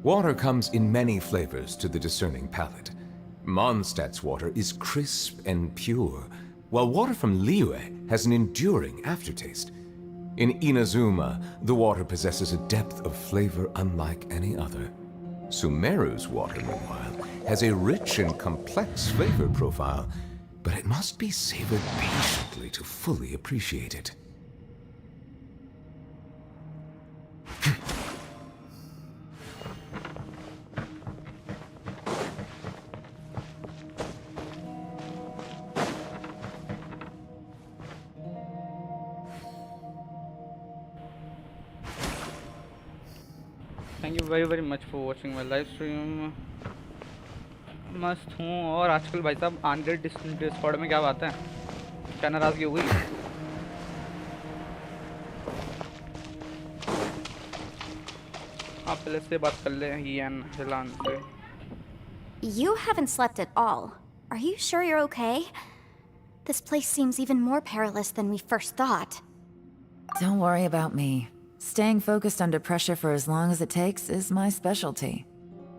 Water comes in many flavors to the discerning palate. Mondstadt's water is crisp and pure, while water from Liyue has an enduring aftertaste. In Inazuma, the water possesses a depth of flavor unlike any other. Sumeru's water, meanwhile, has a rich and complex flavor profile, but it must be savored patiently to fully appreciate it. Thank you very very much for watching my live stream. मस्त हूँ। और आजकल भाई साहब Andhra Discord में क्या बात है, क्या नाराज़गी हो गई? आप पहले से बात कर ले हियान हिलान से। You haven't slept at all. Are you sure you're okay? This place seems even more perilous than we first thought. Don't worry about me. Staying focused under pressure for as long as it takes is my specialty.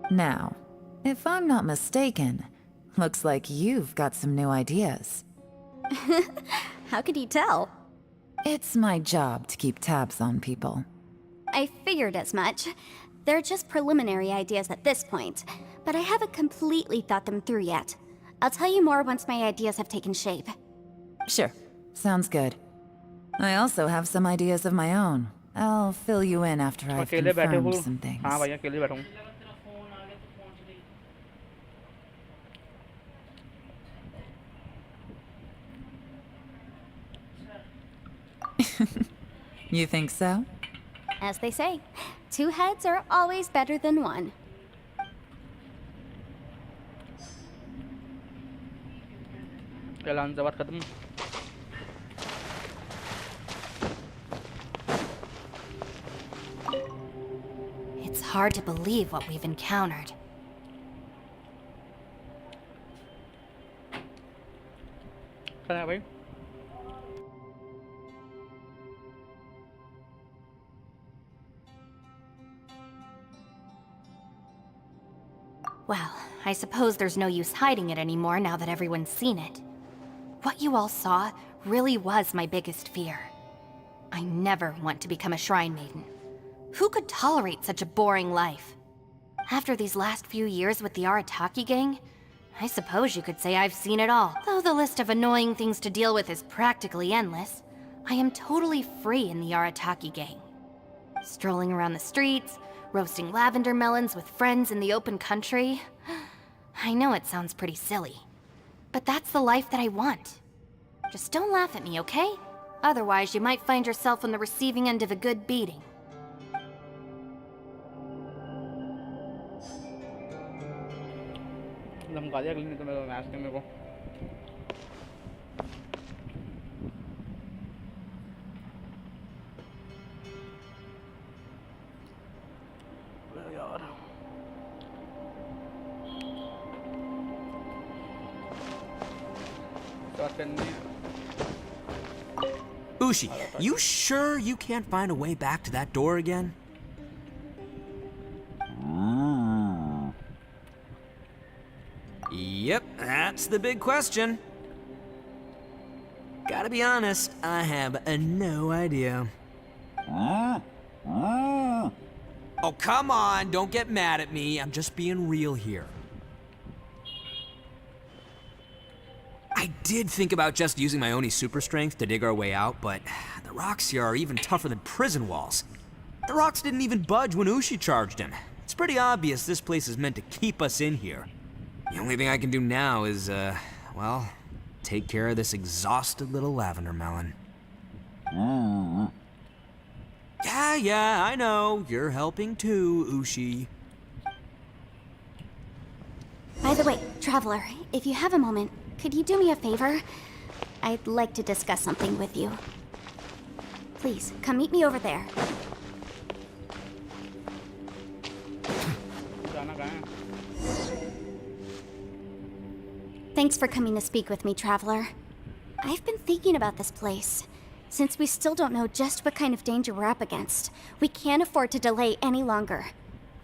Now, if I'm not mistaken, looks like you've got some new ideas. How could you tell? It's my job to keep tabs on people. I figured as much. They're just preliminary ideas at this point, but I haven't completely thought them through yet. I'll tell you more once my ideas have taken shape. Sure, sounds good. I also have some ideas of my own. I'll fill you in after I've confirmed some things. हाँ भैया अकेले बैठा हूँ। You think so? As they say, two heads are always better than one. ऐलान जवाब खत्म। It's hard to believe what we've encountered. क्या है भाई? Well, I suppose there's no use hiding it anymore now that everyone's seen it. What you all saw really was my biggest fear. I never want to become a shrine maiden. Who could tolerate such a boring life? After these last few years with the Arataki gang, I suppose you could say I've seen it all. Though the list of annoying things to deal with is practically endless, I am totally free in the Arataki gang. Strolling around the streets, roasting lavender melons with friends in the open country. I know it sounds pretty silly, but that's the life that I want. Just don't laugh at me, okay? Otherwise, you might find yourself on the receiving end of a good beating. धमका दिया अगले ने तो मेरे match ने मेरे को। यार Ushi, you sure you can't find a way back to that door again? Yep, that's the big question. Gotta be honest, I have no idea. Oh, come on, don't get mad at me. I'm just being real here. I did think about just using my Oni super strength to dig our way out, but the rocks here are even tougher than prison walls. The rocks didn't even budge when Ushi charged him. It's pretty obvious this place is meant to keep us in here. The only thing I can do now is, well, take care of this exhausted little lavender melon. Yeah, I know. You're helping too, Ushi. By the way, Traveler, if you have a moment, could you do me a favor? I'd like to discuss something with you. Please, come meet me over there. Thanks for coming to speak with me, Traveler. I've been thinking about this place. Since we still don't know just what kind of danger we're up against, we can't afford to delay any longer.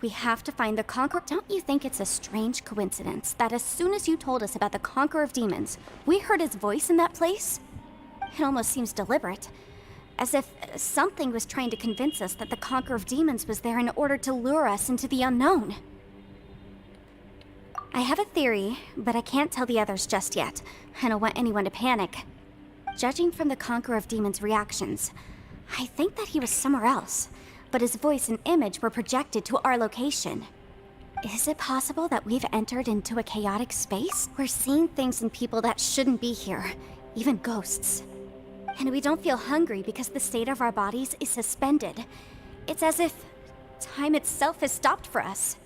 We have to find the Conqueror. Don't you think it's a strange coincidence that as soon as you told us about the Conqueror of Demons, we heard his voice in that place? It almost seems deliberate. As if something was trying to convince us that the Conqueror of Demons was there in order to lure us into the unknown. I have a theory, but I can't tell the others just yet. I don't want anyone to panic. Judging from the Conqueror of Demons' reactions, I think that he was somewhere else, but his voice and image were projected to our location. Is it possible that we've entered into a chaotic space? We're seeing things and people that shouldn't be here, even ghosts. And we don't feel hungry because the state of our bodies is suspended. It's as if time itself has stopped for us.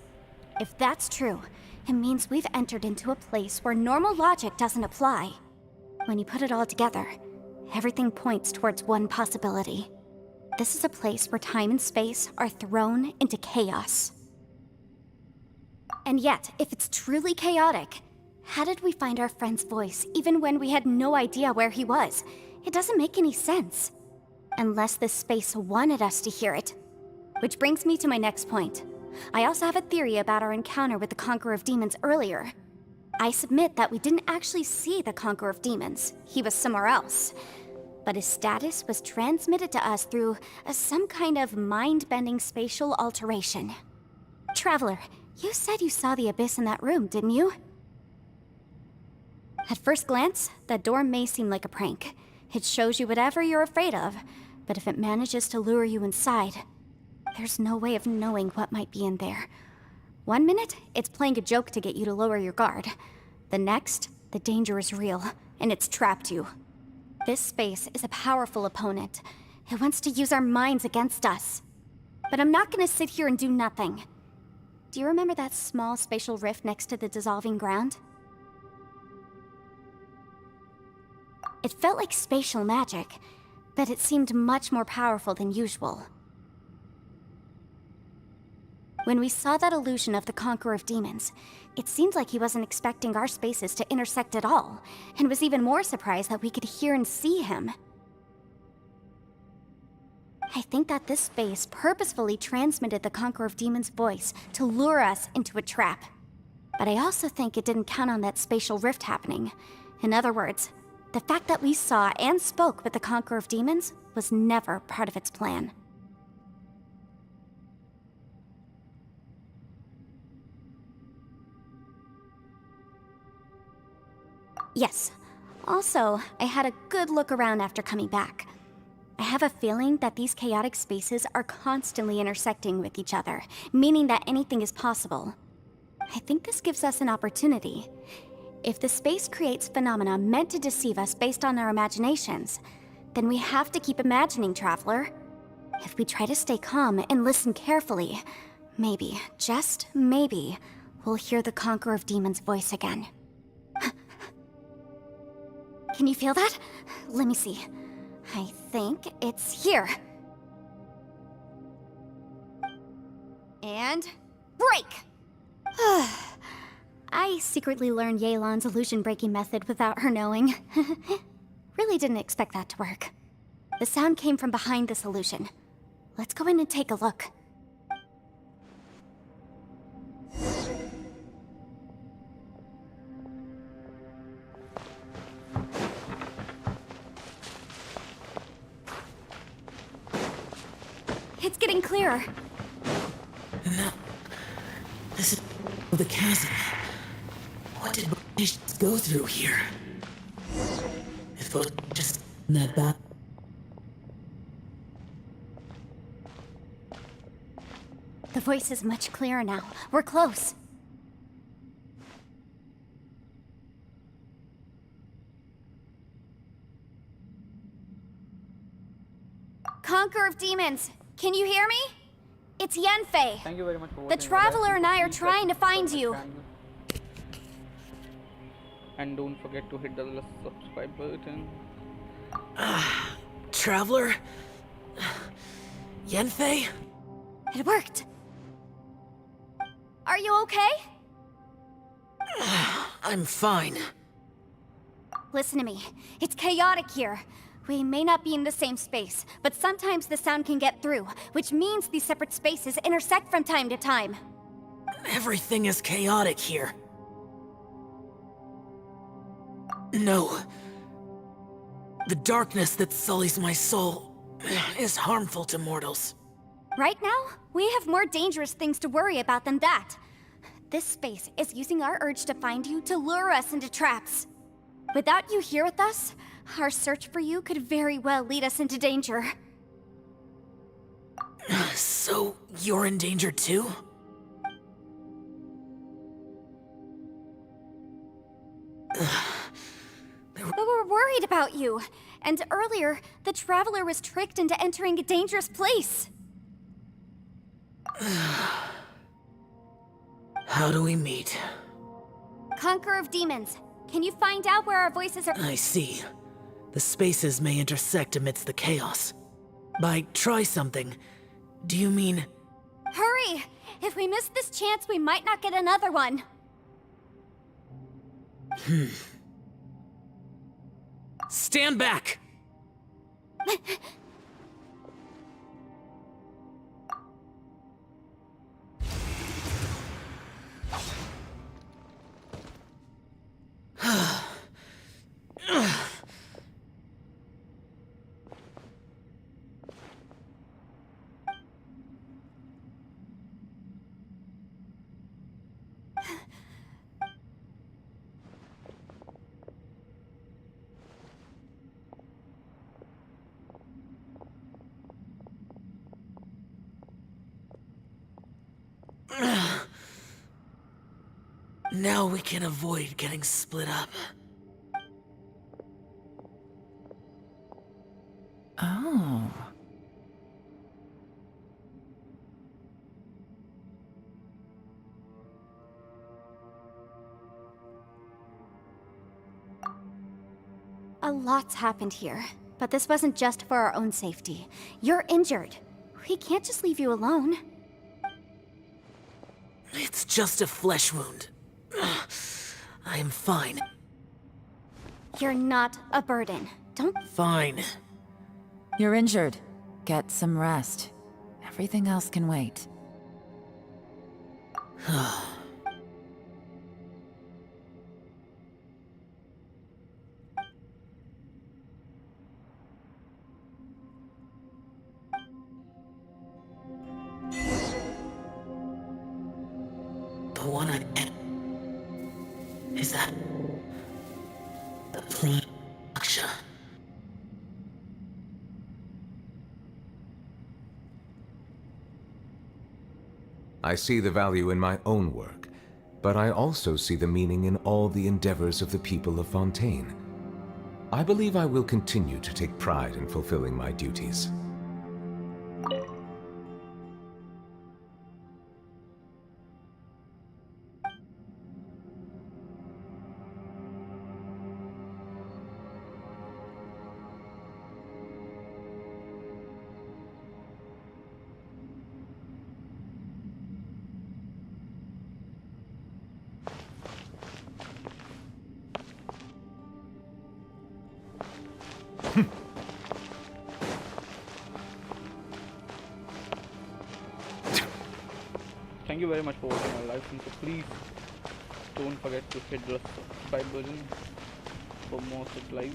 If that's true, it means we've entered into a place where normal logic doesn't apply. When you put it all together, everything points towards one possibility. This is a place where time and space are thrown into chaos. And yet, if it's truly chaotic, how did we find our friend's voice even when we had no idea where he was? It doesn't make any sense. Unless this space wanted us to hear it. Which brings me to my next point. I also have a theory about our encounter with the Conqueror of Demons earlier. I submit that we didn't actually see the Conqueror of Demons. He was somewhere else. But his status was transmitted to us through some kind of mind-bending spatial alteration. Traveler, you said you saw the abyss in that room, didn't you? At first glance, that door may seem like a prank. It shows you whatever you're afraid of, but if it manages to lure you inside, there's no way of knowing what might be in there. One minute, it's playing a joke to get you to lower your guard. The next, the danger is real, and it's trapped you. This space is a powerful opponent. It wants to use our minds against us. But I'm not gonna sit here and do nothing. Do you remember that small spatial rift next to the dissolving ground? It felt like spatial magic, but it seemed much more powerful than usual. When we saw that illusion of the Conqueror of Demons, it seemed like he wasn't expecting our spaces to intersect at all, and was even more surprised that we could hear and see him. I think that this space purposefully transmitted the Conqueror of Demons' voice to lure us into a trap. But I also think it didn't count on that spatial rift happening. In other words, the fact that we saw and spoke with the Conqueror of Demons was never part of its plan. Yes. Also, I had a good look around after coming back. I have a feeling that these chaotic spaces are constantly intersecting with each other, meaning that anything is possible. I think this gives us an opportunity. If the space creates phenomena meant to deceive us based on our imaginations, then we have to keep imagining, Traveler. If we try to stay calm and listen carefully, maybe, just maybe, we'll hear the Conqueror of Demons' voice again. Can you feel that? Let me see. I think it's here. And break! I secretly learned Yelan's illusion-breaking method without her knowing. Really didn't expect that to work. The sound came from behind this illusion. Let's go in and take a look. It's getting clearer. No. This is the chasm. What did we go through here? If it was just that bad. The voice is much clearer now. We're close. Conqueror of Demons, can you hear me? It's Yanfei. Thank you very much for The watching. Traveler and I are Please trying to find subscribe you. to the channel. And don't forget to hit the subscribe button. Traveler? Yanfei? It worked. Are you okay? I'm fine. Listen to me. It's chaotic here. We may not be in the same space, but sometimes the sound can get through, which means these separate spaces intersect from time to time. Everything is chaotic here. No. The darkness that sullies my soul is harmful to mortals. Right now, we have more dangerous things to worry about than that. This space is using our urge to find you to lure us into traps. Without you here with us, our search for you could very well lead us into danger. So, you're in danger too? But we're worried about you. And earlier, the Traveler was tricked into entering a dangerous place. How do we meet? Conqueror of Demons, can you find out where our voices are— I see. The spaces may intersect amidst the chaos. By try something, do you mean... Hurry! If we miss this chance, we might not get another one. Stand back! Now we can avoid getting split up. Oh. A lot's happened here, but this wasn't just for our own safety. You're injured. We can't just leave you alone. It's just a flesh wound. I am fine. You're not a burden. Don't— Fine. You're injured. Get some rest. Everything else can wait. The one I am. Is that... the Prime Aksha? I see the value in my own work, but I also see the meaning in all the endeavors of the people of Fontaine. I believe I will continue to take pride in fulfilling my duties. Thank you very much for watching our live stream. So please don't forget to hit the subscribe button for more such live.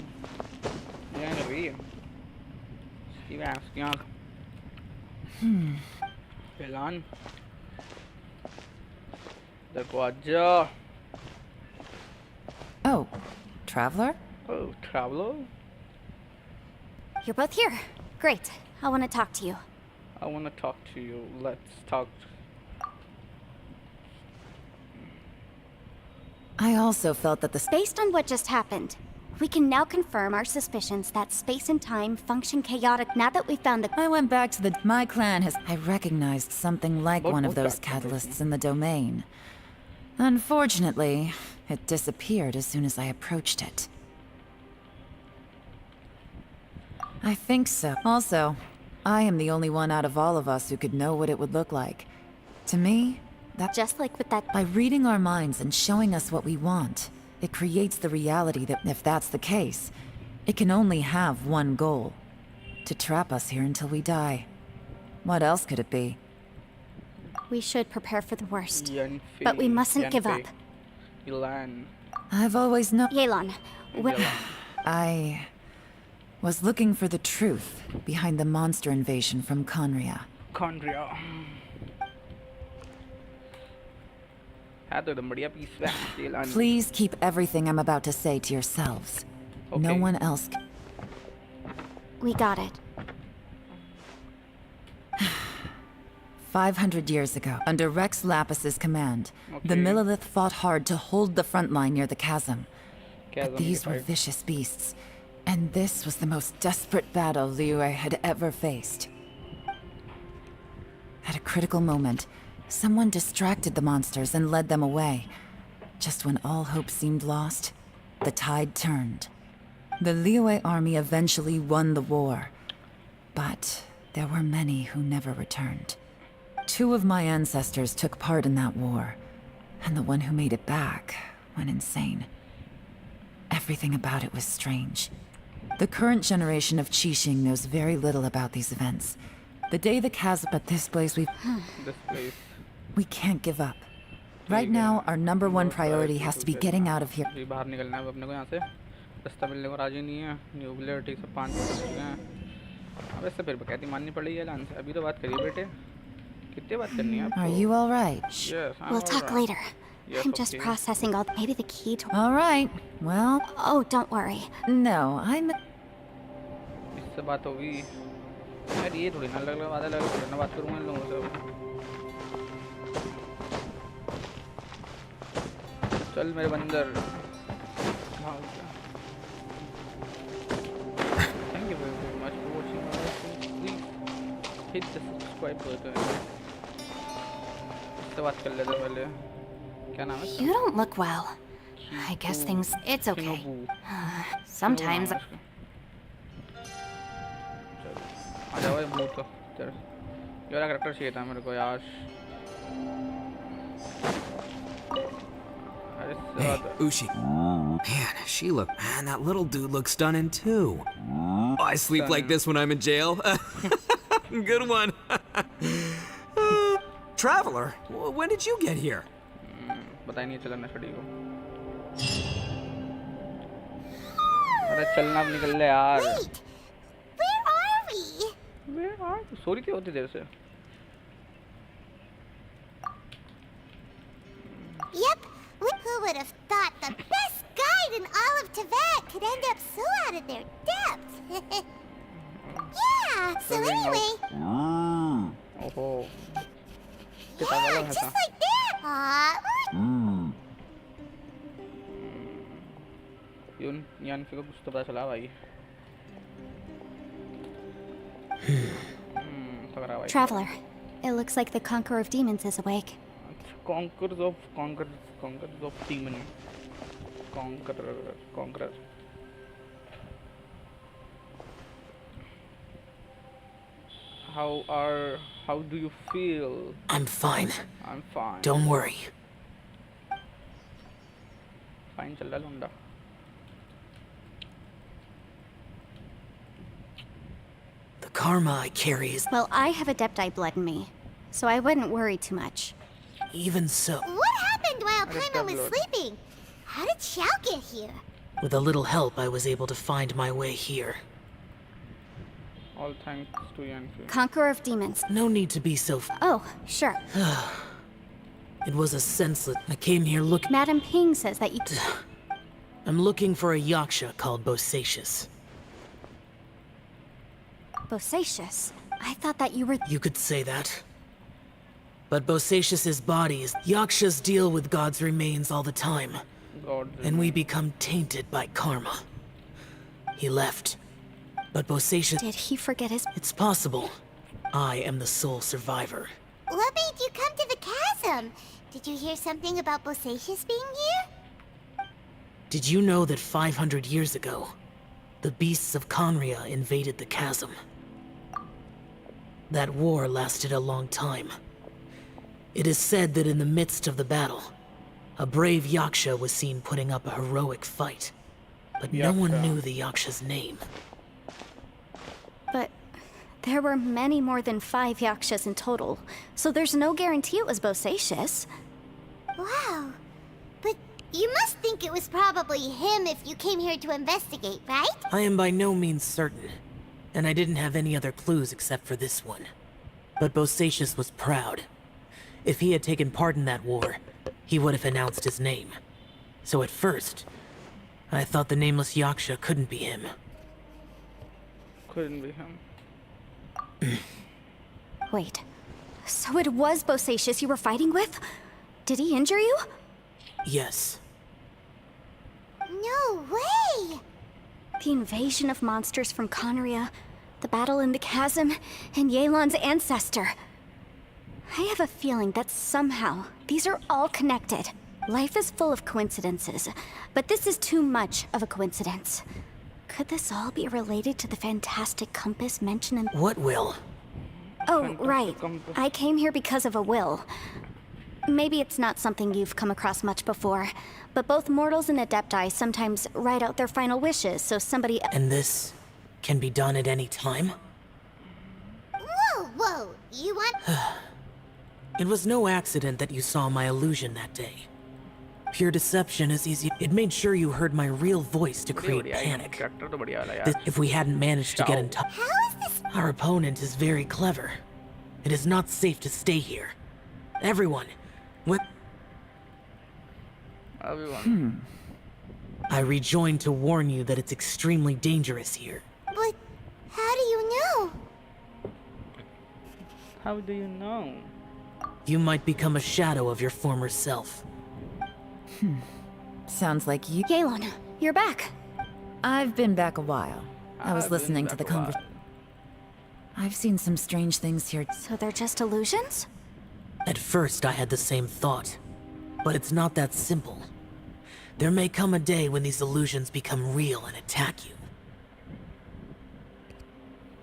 Yeah, anyway. Steve asking. Pelan. देखो आजा. Oh, Traveler? Oh, traveler. You're both here. Great. I want to talk to you. I want to talk to you. Let's talk. I also felt that the Based on what just happened, we can now confirm our suspicions that space and time function chaotic now that we found the— I went back to my clan has... I recognized something like What one of was those that? catalysts in the domain. Unfortunately, it disappeared as soon as I approached it. I think so. Also, I am the only one out of all of us who could know what it would look like. To me, that... Just like with that— By reading our minds and showing us what we want, it creates the reality that if that's the case, It can only have one goal. To trap us here until we die. What else could it be? We should prepare for the worst. Yanfei, But we mustn't give up. Ilan. I've always known... Yelan, I was looking for the truth behind the monster invasion from Conria. Condria. है तो एकदम बढ़िया piece है Yelan. Please keep everything I'm about to say to yourselves. No Okay. one else... we got it. 500 years ago, under Rex Lapis's command, the Okay. Millelith fought hard to hold the front line near the chasm. Chasm But these were fight. vicious beasts, and this was the most desperate battle Liyue had ever faced. At a critical moment, someone distracted the monsters and led them away. Just when all hope seemed lost, the tide turned. The Liyue army eventually won the war, but there were many who never returned. 2 of my ancestors took part in that war, and the one who made it back went insane. Everything about it was strange. The current generation of Qixing knows very little about these events. The day the chasm at this place This place. we can't give up. Right now, our #1 priority has to be getting out of here. जी बाहर निकलना है अब अपने को यहाँ से रास्ता मिलने को राजी नहीं है न्यूक्लियर ठीक से 5 बज चुके हैं अब इससे फिर बकैती माननी पड़ेगी एलान से अभी तो बात करिए बेटे कितने बात करनी है आपको Are you all right? Yes, I'm We'll talk alright. later. Yes, I'm just okay. processing all. Maybe the key to. All right. Well, Oh, don't worry. no, I'm... इससे बात होगी यार ये थोड़ी ना लग वादा लग थोड़ी ना बात करूँगा इन लोगों से चल मेरे बंदर भाग जा Thank you very much for watching my lesson. Please hit the subscribe button. इससे बात कर लेते हैं पहले क्या नाम है इसका? You don't look well. I guess things... It's okay. Shinobu. Sometimes... आ जाओ ये भूत को तेरे ये वाला कैरेक्टर चाहिए था मेरे को यार अरे Hey, साला Ushi. Man, she look... Man, that little dude looks stunning too. Oh, I sleep like this when I'm in jail. Good one. Traveler, when did you get here? पता ही नहीं चला नशड़ी को अरे चलना अब निकल ले यार Wait! Where are we? Where are you? सो रही थी होती देर से Yep. Who would have thought the best guide in all of Tibet could end up so out of their depth? Yeah. So anyway, ओहो किताब वाला yeah, है just like that. यून यान फिर को कुछ तो पता चला भाई पकड़ा भाई Traveler, it looks like the Conqueror of Demons is awake. conquerors of demon conqueror how do you feel I'm fine. I'm fine Don't worry. fine चल रहा है लौंडा The karma I carry is... Well, I have Adepti blood in me, so I wouldn't worry too much. Even so, What happened while Addictive Paimon was blood. sleeping? How did Xiao get here? with a little help, I was able to find my way here. all thanks to Yanfi Conqueror of Demons. No need to be so... Oh, sure. It was a senseless... I came here looking... Madam Ping says that you... I'm looking for a yaksha called Bosacius. Bosacious. I thought that you were... You could say that. But Bosacius's body is... Yakshas deal with God's remains all the time, God and we become tainted by karma. He left. But Bosacius... Did he forget his... It's possible. I am the sole survivor. What made you come to the chasm? Did you hear something about Bosacius being here? Did you know that 500 years ago, the beasts of Conria invaded the chasm? That war lasted a long time. It is said that in the midst of the battle, a brave yaksha was seen putting up a heroic fight. but no one Yaksha. knew the Yaksha's name. But there were many more than 5 Yakshas in total, so there's no guarantee it was Bosacius. Wow. But you must think it was probably him if you came here to investigate, right? I am by no means certain, and I didn't have any other clues except for this one. But Bosacius was proud. If he had taken part in that war, he would have announced his name. So at first, I thought the nameless Yaksha couldn't be him. Couldn't be him. Wait, so it was Bosacius you were fighting with? Did he injure you? Yes. No way! The invasion of monsters from Conria, the battle in the chasm, and Yelan's ancestor. I have a feeling that somehow these are all connected. Life is full of coincidences, but this is too much of a coincidence. Could this all be related to the fantastic compass mentioned in... What will? Oh, right. I came here because of a will. Maybe it's not something you've come across much before, but both mortals and adepti sometimes write out their final wishes so somebody... And this can be done at any time? Whoa, whoa, you want... It was no accident that you saw my illusion that day. Pure deception is easy. It made sure you heard my real voice to create बढ़िया है, panic. character तो बढ़िया वाला This- यार. If we hadn't managed to get in touch... How is this... Our opponent is very clever. It is not safe to stay here. Everyone, what... Everyone. I rejoined to warn you that it's extremely dangerous here. But how do you know? How do you know? You might become a shadow of your former self. Sounds like you. Yelan, you're back. I've been back a while. I was I've been listening to the back a while. conversation. I've seen some strange things here. So they're just illusions? At first, I had the same thought. But it's not that simple. There may come a day when these illusions become real and attack you.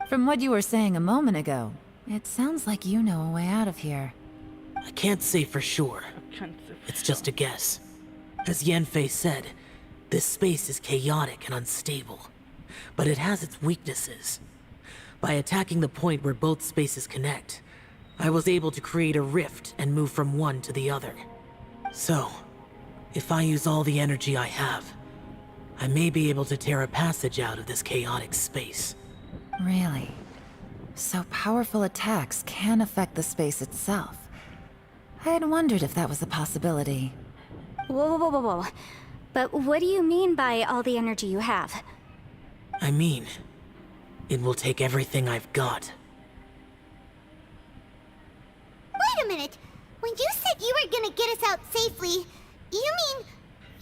From what you were saying a moment ago, it sounds like you know a way out of here. I can't say for sure. It's just a guess. As Yanfei said, this space is chaotic and unstable. But it has its weaknesses. By attacking the point where both spaces connect, I was able to create a rift and move from one to the other. So, if I use all the energy I have, I may be able to tear a passage out of this chaotic space. Really? So powerful attacks can affect the space itself. I had wondered if that was a possibility. Whoa, whoa, whoa, whoa. But what do you mean by all the energy you have? I mean, it will take everything I've got. Wait a minute. When you said you were gonna get us out safely, you mean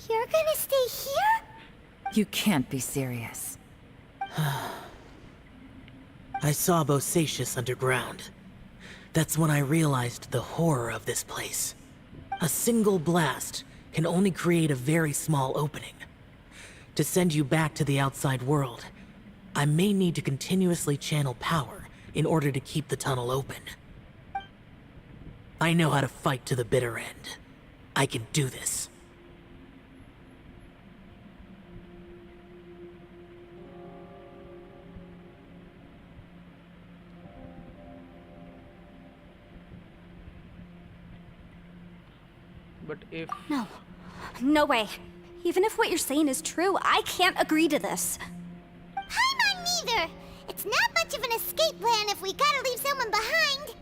you're gonna stay here? You can't be serious. I saw Bosacius underground. That's when I realized the horror of this place. A single blast can only create a very small opening. To send you back to the outside world, I may need to continuously channel power in order to keep the tunnel open. I know how to fight to the bitter end. I can do this. But if No. No way. Even if what you're saying is true, I can't agree to this. I'm on neither. It's not much of an escape plan if we gotta leave someone behind.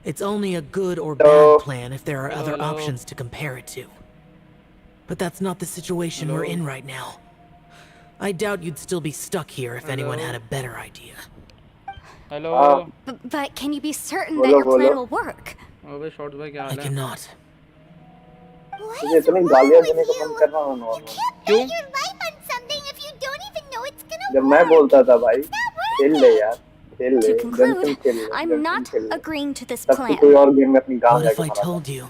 It's only a good or bad plan if there are other Hello. options to compare it to. But that's not the situation we're in right now. I doubt you'd still be stuck here if anyone had a better idea. hello, But can you be certain that your plan will work? अबे shorts भाई क्या I हाल है? cannot. What तुझे is इतनी wrong गालियां with देने का you? मन कर रहा हूँ You नॉर्मल। can't क्यों? bet your life on something if you don't even know it's gonna जब work. मैं बोलता था भाई It's not worth खेल ले it. यार, खेल ले, To जंक्शन conclude, खेल ले, I'm जंक्शन not खेल ले। agreeing to this तब तू plan. कोई और गेम में अपनी गांव What if लेके I मारा था। told you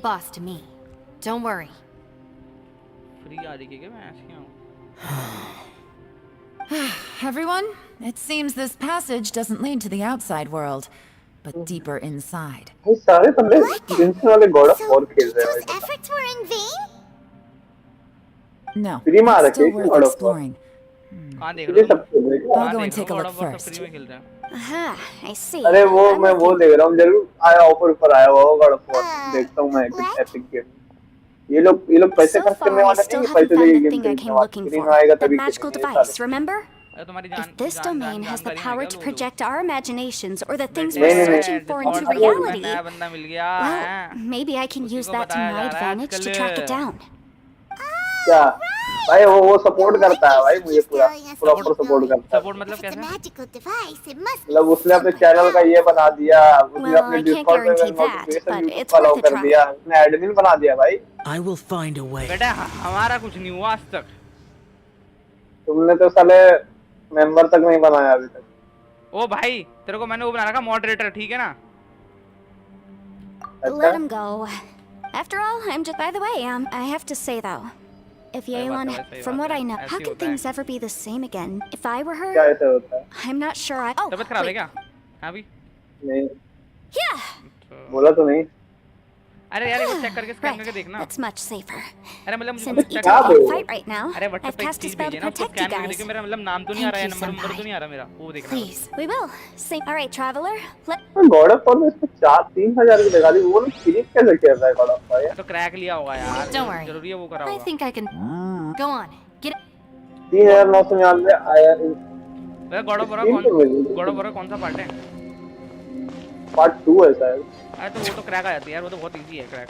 boss to me. Don't worry. Free आ रही है क्या मैं ऐसे क्यों Everyone, it seems this passage doesn't lead to the outside world, but deeper inside. ये सारे बंदे जिनसे वाले गॉड ऑफ So, वॉर खेल रहे हैं Kito's efforts were in vain? No, Free में आ it's रखे still हैं worth God of War? exploring. कहाँ देख ये रहे हो सब खेल रहे हैं क्या? I'll go and take a look सब first. फ्री में खेल रहे हैं। I see. अरे वो I'm मैं with वो you. देख रहा हूँ, जरूर आया ऑफर ऊपर आया हुआ होगा गॉड ऑफ वॉर, देखता हूँ मैं what? Epic game. ये लोग पैसे So खर्च करने far, I वाले still नहीं, haven't पैसे found देके the गेम thing I खरीदने came वाले, looking फ्री for. में आएगा That तभी magical खेलेंगे ये device, सारे। remember? अरे तुम्हारी If जान this domain has the power to project our imaginations or the things नहीं, we're नहीं, नहीं। searching for into और reality, नया बंदा मिल गया well, है। maybe I can उसी use को that to बताया my जा रहा है advantage to आजकल। track it down. क्या भाई, वो सपोर्ट करता है भाई मुझे, पूरा Telling us to proper keep support going. करता है। सपोर्ट मतलब If it's a कैसे? magical device, it must be मतलब उसने अपने super चैनल का ये powerful. बना दिया, उसने Well, अपने I can't डिस्कॉर्ड पे guarantee that, notification but YouTube it's का अलाउ worth a कर try. दिया, उसने एडमिन बना दिया भाई। I will find a way. बेटा हमारा कुछ नहीं हुआ आज तक। तुमने तो साले मेंबर तक नहीं बनाया अभी तक। ओ भाई तेरे को मैंने वो बना रखा मॉडरेटर, ठीक है ना? Let him go. After all, I'm just. By the way, I have to say though, if Yelan, from what I know, how can things ever be the same again? If I were क्या her, ऐसा होता है? I'm not sure. तबीयत खराब है wait. क्या? हाँ भी। नहीं Yeah. बोला तो नहीं। अरे यार ये चेक करके स्कैन Right. करके देखना। That's much safer. अरे मतलब मुझे Since चेक Ito क्या can't बोल? fight right now, अरे व्हाट्सएप I've पे एक cast a चीज spell भेजी to ना, उसको protect you स्कैन करके guys. देखिए, मेरा मतलब नाम तो नहीं आ रहा है, Thank you, नंबर तो Senpai. नहीं आ रहा मेरा, वो देखना। Please, we will. Same. All right, traveler. Let. God of war में इसमें 4-3 हज़ार की लगा दी, वो लोग क्लिक कैसे किया था गॉड ऑफ वॉर? तो क्रैक लिया होगा यार, Don't worry. जरूरी है वो करा I होगा। think I can. Go on. Get it. 3,999 आया। वैसे गॉड ऑफ वॉर कौन सा पार्ट है? पार्ट 2 है शायद। अरे तो वो तो क्रैक आ जाती है यार, वो तो बहुत इजी है क्रैक।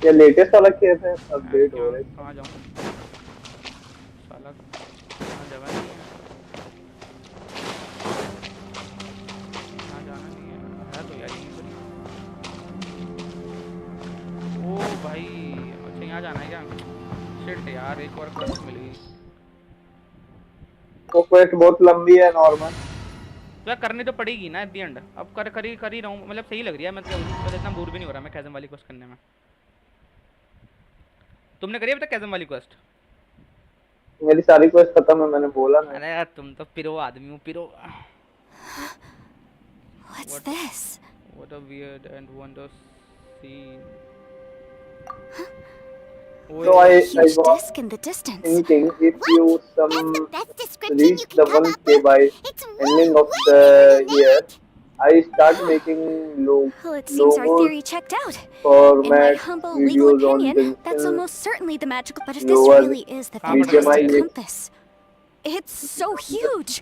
ये लेटेस्ट वाला क्या है, अपडेट हो रहा है। कहाँ जाऊँ साला, कहाँ जगह नहीं है, कहाँ जाना नहीं है तो यार यहीं पर ही। ओ भाई अच्छा यहाँ जाना है क्या? शिट यार, एक और क्वेस्ट मिल गई। वो क्वेस्ट बहुत लंबी है नॉर्मल। तो यार करनी तो पड़ेगी ना एट द एंड, अब कर ही रहा हूँ, मतलब सही लग रही है, मतलब इतना बोर भी नहीं हो रहा मैं कैज़म वाली क्वेस्ट करने में। तुमने करी अभी तक कैज़म वाली क्वेस्ट? मेरी सारी क्वेस्ट खत्म है, मैंने बोला ना। अरे यार तुम तो पिरो आदमी हो, पिरो। What's this? What a weird and wondrous scene. So I Huge was disc in the distance. thinking if you That's the best description reach you the can come up 1K with. by It's ending of way the better than year, that. I start making Well, it seems our logos theory checked out. In my format humble legal videos on opinion, that's pencil, almost certainly the magical. But if this lower really is the medium fantastic eyes. compass, it's so huge.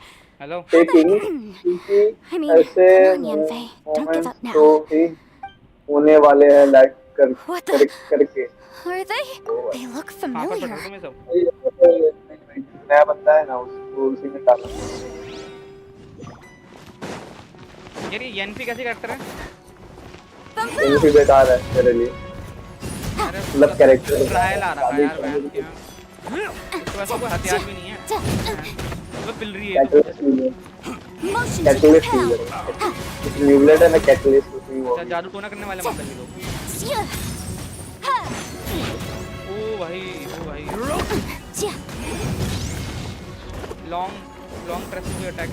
Hello taking क्योंकि I mean, ऐसे come on, Yanfei. Don't give up moments तो now. ही होने वाले हैं like What the? करके। Are they? They look कहाँ पर पढ़ familiar. रहे हो तुम ये सब? नया बंदा है ना, उसको उसी में डाला। यार ये एनपी कैसे करते हैं? ये भी बेकार है मेरे लिए, अरे मतलब कैरेक्टर ट्रायल आ रहा है यार वैन के तो वैसे कोई हथियार भी नहीं है, वो पिल रही है तो। Motion to catalyst compel. Nuclear है ना, कैटलिस्ट उसमें वो अच्छा जादू टोना करने वाले मतलब ये लोग। ओ भाई लॉन्ग प्रेस हुए अटैक।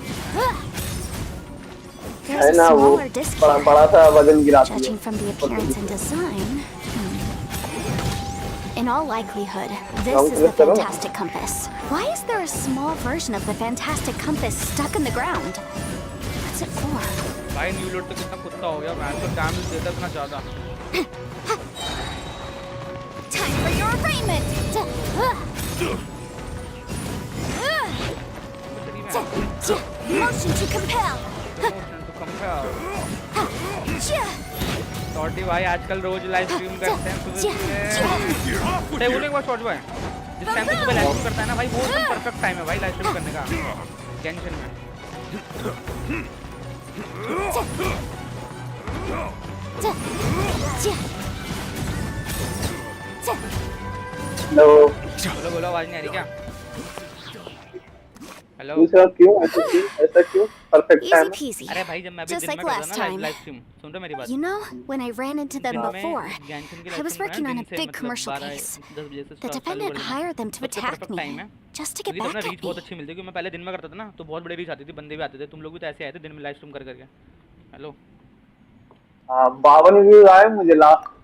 There's है a ना वो smaller disc here. बड़ा सा वजन गिराती है। Judging from the appearance and design, in all likelihood, this is the fantastic compass. Why is there a small version of the fantastic compass stuck in the ground? What's it for? भाई new load तो कितना कुत्ता हो गया, मैं तो damage देता इतना ज्यादा। Time for your arraignment! Motion to compel! Shorty भाई आजकल रोज लाइव स्ट्रीम करते हैं सुबह। बोले एक बार शॉर्ट भाई, जिस टाइम पे सुबह लाइव स्ट्रीम करता है ना भाई, वो एकदम परफेक्ट टाइम है भाई लाइव स्ट्रीम करने का, टेंशन में। हेलो बोलो आवाज नहीं आ रही क्या? हेलो दूसरा क्यों ऐसा क्यों परफेक्ट Easy टाइम? peasy. अरे भाई जब मैं भी Just दिन like में करता last ना time. लाइव स्ट्रीम, सुन रहे मेरी बात? You know, when I ran into them दिन में before, गैंगशन की I live was stream working on a दिन से big मतलब commercial 12 case. 10 बजे से The start defendant hired them to attack me, time है just to get क्योंकि तब back ना at रीच बहुत me. अच्छी मिलती है, क्योंकि मैं पहले दिन में करता था ना तो बहुत बड़ी रीच आती थी, बंदे भी आते थे, तुम लोग भी तो ऐसे आए थे दिन में लाइव स्ट्रीम कर करके। हेलो हाँ 52 व्यूज आए मुझे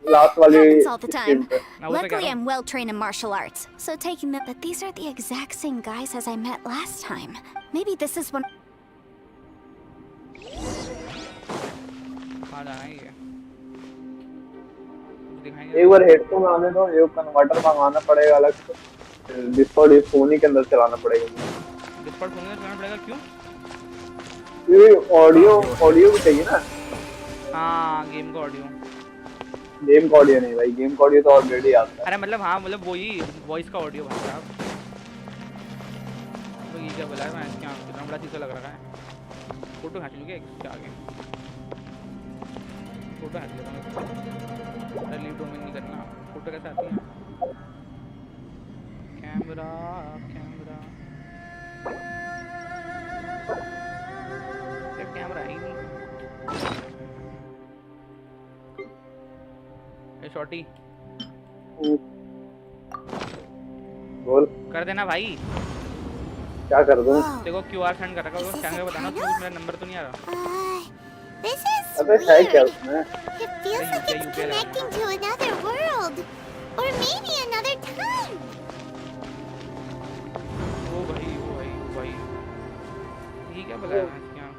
लास्ट वाली Happens all the screen time. पे। मैं उस पे कह Luckily, रहा हूँ। I'm well trained in martial arts, so taking them. But these are the exact same guys as I met last time. Maybe this is one. कहाँ जाना है ये? दिखाएंगे। एक बार हेडफोन आने दो, ये कन्वर्टर मंगाना पड़ेगा अलग से, डिस्कॉर्ड इस फोन ही के अंदर चलाना पड़ेगा। डिस्कॉर्ड फोन में चलाना पड़ेगा क्यों? ये ऑडियो भी चाहिए ना। हाँ गेम का ऑडियो। गेम का ऑडियो नहीं भाई, गेम का ऑडियो तो ऑलरेडी आता है। अरे मतलब हाँ मतलब वही वॉइस का ऑडियो भाई साहब। तो ये क्या बोला है, मैं क्या कितना बड़ा चीज़ लग रहा है। फोटो खींच लूँगा इसके आगे, फोटो खींच लेता हूँ। अरे लीव डोमेन नहीं करना, फोटो कैसे आती है? कैमरा कैमरा कैमरा ही नहीं। ए शॉटी बोल कर देना भाई। क्या कर दूं? देखो क्यूआर सेंड कर रखा है, उसको स्कैन करके बताना। तो मेरा नंबर तो नहीं आ रहा। This is अबे है क्या weird. उसमें? It feels like it's connecting to another world. Or maybe another time. वो भाई वो भाई वो भाई ये क्या बोला है भैंस की आँख?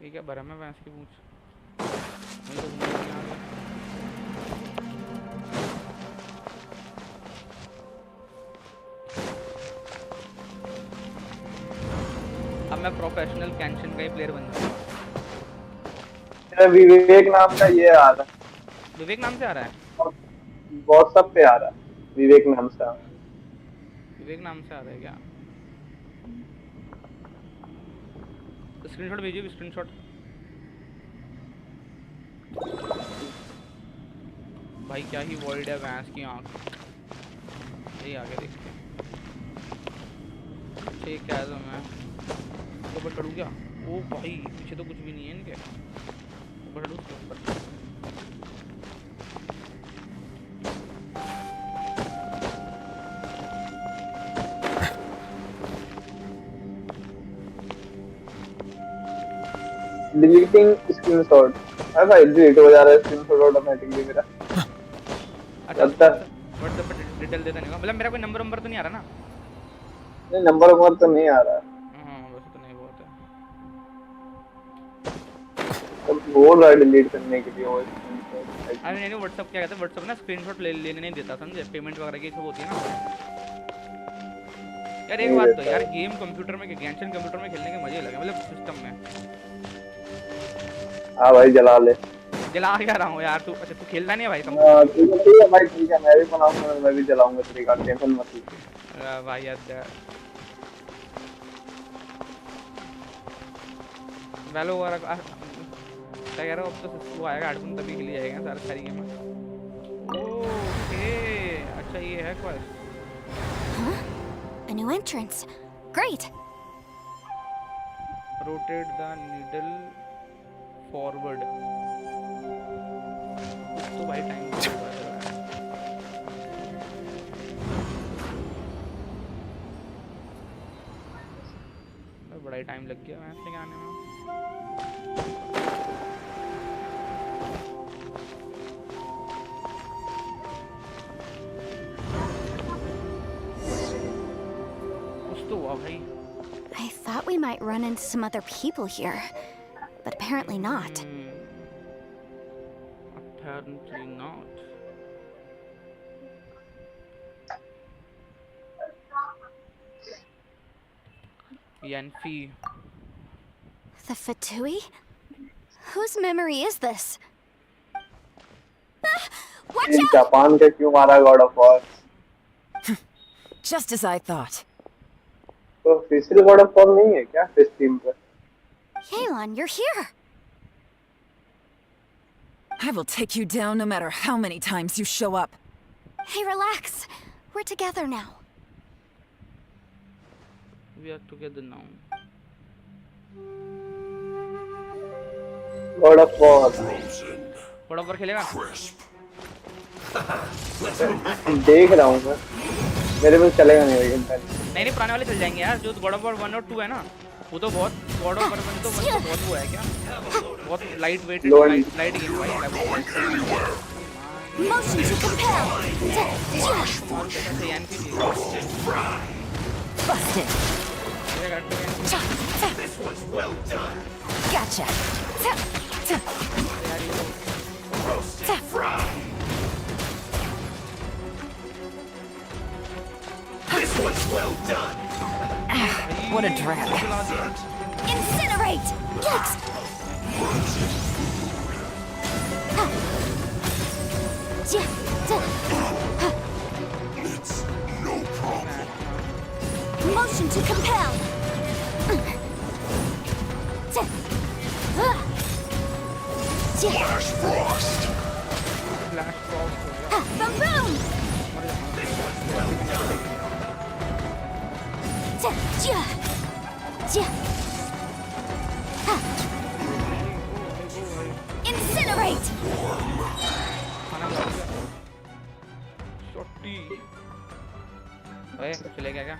ये क्या भरम है भैंस की पूंछ? मुझे तो समझ नहीं आ रहा। अब मैं प्रोफेशनल कैंशन का ही प्लेयर बन जाऊंगा। मेरा विवेक नाम का ये आ रहा है, विवेक नाम से आ रहा है? व्हाट्सएप पे आ रहा है विवेक नाम से। विवेक नाम से आ रहा है क्या? स्क्रीनशॉट भेजिए, स्क्रीनशॉट। भाई क्या ही वर्ल्ड है भैंस की आँख। यही आगे देखते हैं। ठीक है तो मैं ऊपर चढ़ूँ क्या? ओ भाई पीछे तो कुछ भी नहीं है इनके। ऊपर चढ़ूँ उसके ऊपर। Deleting screenshot. अरे भाई डिलीट हो जा रहा है स्क्रीनशॉट ऑटोमेटिकली मेरा। अच्छा व्हाट्सएप पर डिटेल देता नहीं होगा, मतलब मेरा कोई नंबर तो नहीं आ रहा ना? नहीं नंबर तो नहीं आ रहा। हाँ वैसे तो नहीं बहुत है। तो बोल रहा है डिलीट करने के लिए वो। अरे नहीं व्हाट्सएप क्या कहता है, व्हाट्सएप ना स्क्रीनशॉट लेने नहीं देता समझे, पेमेंट वगैरह की सब होती है ना। यार एक बात तो यार, गेम कंप्यूटर में गैंशन कंप्यूटर में खेलने के मजे अलग है, मतलब सिस्टम में। हाँ भाई जला ले। जला क्या रहा हूँ यार तू? अच्छा तू खेलता नहीं है भाई? ठीक है भाई ठीक है, मैं भी बनाऊंगा, मैं भी जलाऊंगा तेरी का, टेंशन मत ले भाई यार। वैलो वगैरह क्या कह रहा हूँ, अब तो वो आएगा एडमिन तभी खेली जाएगा सारी गेम। ओके अच्छा ये है quest. Huh? A new entrance. Great. Rotate the needle forward. तो भाई टाइम बड़ा ही टाइम लग गया मैच लेके आने में। कुछ तो हुआ भाई। I thought we might run into some other people here, but apparently not. Apparently not. Yanfi. The Fatui? Whose memory is this? Ah, watch out! Japan के क्यों मारा God of war? Just as I thought. तो official God of war नहीं है क्या इस team पे? Yelan, you're here. I will take you down no matter how many times you show up. Hey, relax. We're together now. We are together now. God of war God of war खेलेगा? देख रहा हूँ मैं, मेरे में चलेगा नहीं भाई। नहीं पुराने वाले चल जाएंगे यार, जो गॉड ऑफ वॉर 1 और 2 है ना वो तो बहुत, गॉड ऑफ वॉर 1 तो बहुत वो है क्या, बहुत light weight Low and- light game भाई Motion to compel. यान की चीज Busted. ये करते हैं Gotcha. What a drag. Incinerate. Yikes. Motion to compel. Flash Frost Boom boom. Incinerate. छोटी ओए चले गया क्या